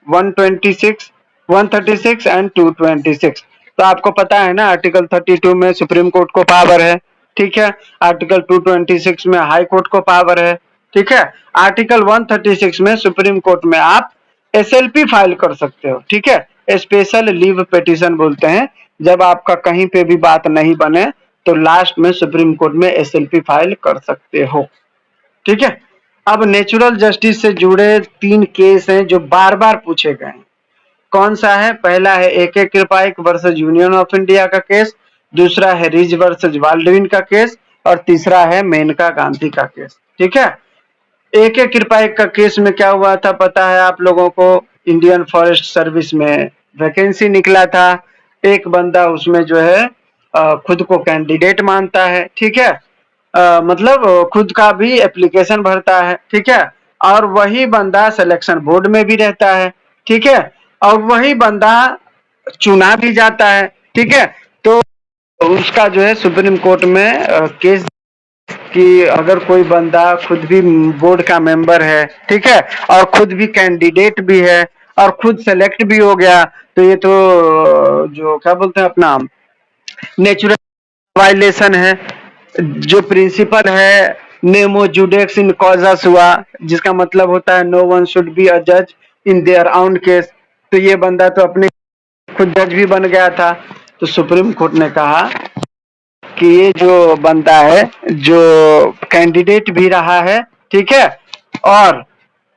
126, 136 एंड 226। तो आपको पता है ना आर्टिकल 32 में सुप्रीम कोर्ट को पावर है। ठीक है, आर्टिकल 226 में हाई कोर्ट को पावर है। ठीक है, आर्टिकल 136 में सुप्रीम कोर्ट में आप एसएलपी फाइल कर सकते हो। ठीक है, स्पेशल लीव पिटीशन बोलते हैं, जब आपका कहीं पे भी बात नहीं बने तो लास्ट में सुप्रीम कोर्ट में एसएलपी फाइल कर सकते हो। ठीक है, अब नेचुरल जस्टिस से जुड़े 3 केस हैं जो बार बार पूछे गए हैं। कौन सा है, पहला है AK Kraipak versus union of India का केस, दूसरा है रिज वर्सेस बाल्डविन का केस, और तीसरा है मेनका गांधी का केस। ठीक है, AK कृपाइक का केस में क्या हुआ था पता है आप लोगों को, इंडियन फॉरेस्ट सर्विस में वैकेंसी निकला था, एक बंदा उसमें जो है खुद को कैंडिडेट मानता है। ठीक है, मतलब खुद का भी एप्लीकेशन भरता है, ठीक है, और वही बंदा सिलेक्शन बोर्ड में भी रहता है, ठीक है, और वही बंदा चुना भी जाता है, ठीक है। तो उसका जो है सुप्रीम कोर्ट में केस कि अगर कोई बंदा खुद भी बोर्ड का मेंबर है, ठीक है, और खुद भी कैंडिडेट भी है और खुद सेलेक्ट भी हो गया, तो ये तो जो क्या बोलते हैं अपना नेचुरल वायलेशन है। जो प्रिंसिपल है नेमो जुडेक्स इन कॉजस हुआ, जिसका मतलब होता है no one should be a जज इन देयर ओन केस। तो ये बंदा तो अपने खुद जज भी बन गया था। तो सुप्रीम कोर्ट ने कहा कि ये जो बनता है, जो कैंडिडेट भी रहा है, ठीक है, और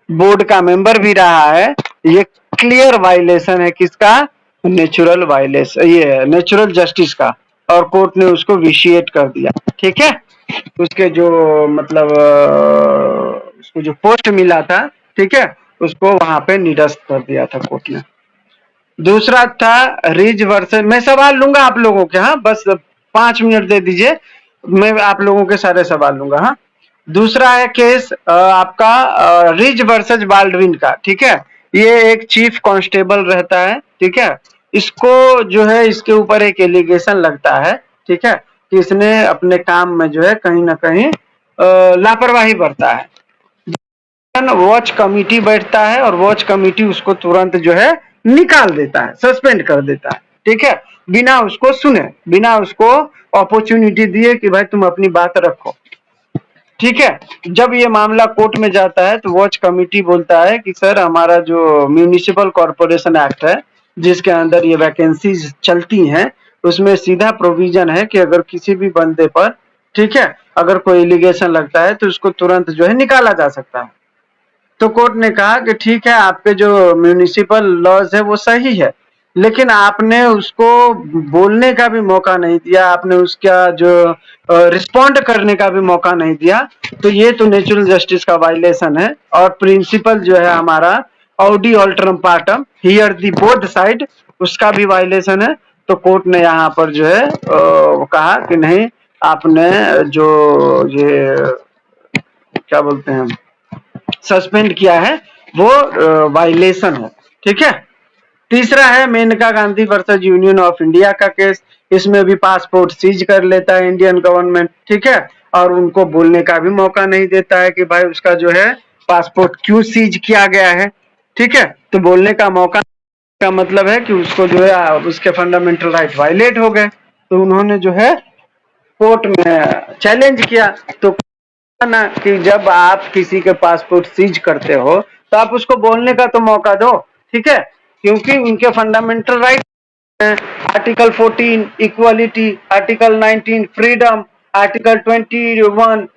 बोर्ड का मेंबर भी रहा है, ये क्लियर वायलेशन है किसका? नेचुरल वायलेशन, ये नेचुरल जस्टिस का। और कोर्ट ने उसको विशिएट कर दिया, ठीक है। उसके जो मतलब उसको जो पोस्ट मिला था, ठीक है, उसको वहां पे निरस्त कर दिया था कोर्ट ने। दूसरा था रिज वर्सेस, मैं सवाल लूंगा आप लोगों के, हाँ, बस 5 मिनट दे दीजिए, मैं आप लोगों के सारे सवाल लूंगा, हाँ। दूसरा है केस आपका रिज वर्सेस बाल्डविन का, ठीक है। ये एक चीफ कांस्टेबल रहता है, ठीक है। इसको जो है इसके ऊपर एक एलिगेशन लगता है, ठीक है, कि इसने अपने काम में जो है कहीं ना कहीं लापरवाही बरता है। वॉच कमिटी बैठता है और वॉच कमिटी उसको तुरंत जो है निकाल देता है, सस्पेंड कर देता है, ठीक है, बिना उसको सुने, बिना उसको अपॉर्चुनिटी दिए कि भाई तुम अपनी बात रखो, ठीक है। जब ये मामला कोर्ट में जाता है तो वॉच कमिटी बोलता है कि सर हमारा जो म्यूनिसिपल कॉर्पोरेशन एक्ट है, जिसके अंदर ये वैकेंसीज चलती हैं, उसमें सीधा प्रोविजन है कि अगर किसी भी बंदे पर, ठीक है, अगर कोई एलिगेशन लगता है तो उसको तुरंत जो है निकाला जा सकता है। तो कोर्ट ने कहा कि ठीक है, आपके जो म्यूनिसिपल लॉज है वो सही है, लेकिन आपने उसको बोलने का भी मौका नहीं दिया, आपने उसका जो रिस्पॉन्ड करने का भी मौका नहीं दिया, तो ये तो नेचुरल जस्टिस का वायलेशन है। और प्रिंसिपल जो है हमारा Audi alteram partum here the both side, उसका भी वायलेशन है। तो कोर्ट ने यहाँ पर जो है कहा कि नहीं, आपने जो ये क्या बोलते हैं सस्पेंड किया है वो वायलेशन है, ठीक है। तीसरा है Maneka Gandhi versus union of India का केस। इसमें भी पासपोर्ट सीज कर लेता है इंडियन गवर्नमेंट, ठीक है, और उनको बोलने का भी मौका नहीं देता है कि भाई उसका जो है पासपोर्ट क्यों सीज किया गया है, ठीक है। तो बोलने का मौका का मतलब है कि उसको जो है उसके फंडामेंटल राइट वायलेट हो गए। तो उन्होंने जो है कोर्ट में चैलेंज किया। तो ना कि जब आप किसी के पासपोर्ट सीज करते हो तो आप उसको बोलने का तो मौका दो, ठीक है, क्योंकि उनके फंडामेंटल राइट हैं। Article 14 equality, article 19 freedom, article 21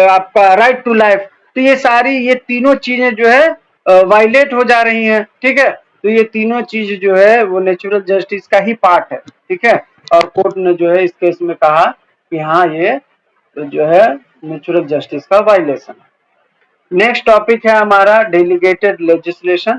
आपका राइट टू लाइफ। तो ये सारी ये तीनों चीजें जो है वायलेट हो जा रही हैं, ठीक है। तो ये तीनों चीज जो है वो नेचुरल जस्टिस का ही पार्ट है, ठीक है। और कोर्ट ने जो है इस केस में कहा कि हाँ ये जो है नेचुरल जस्टिस का वायलेशन है। नेक्स्ट टॉपिक है हमारा डेलीगेटेड लेजिस्लेशन।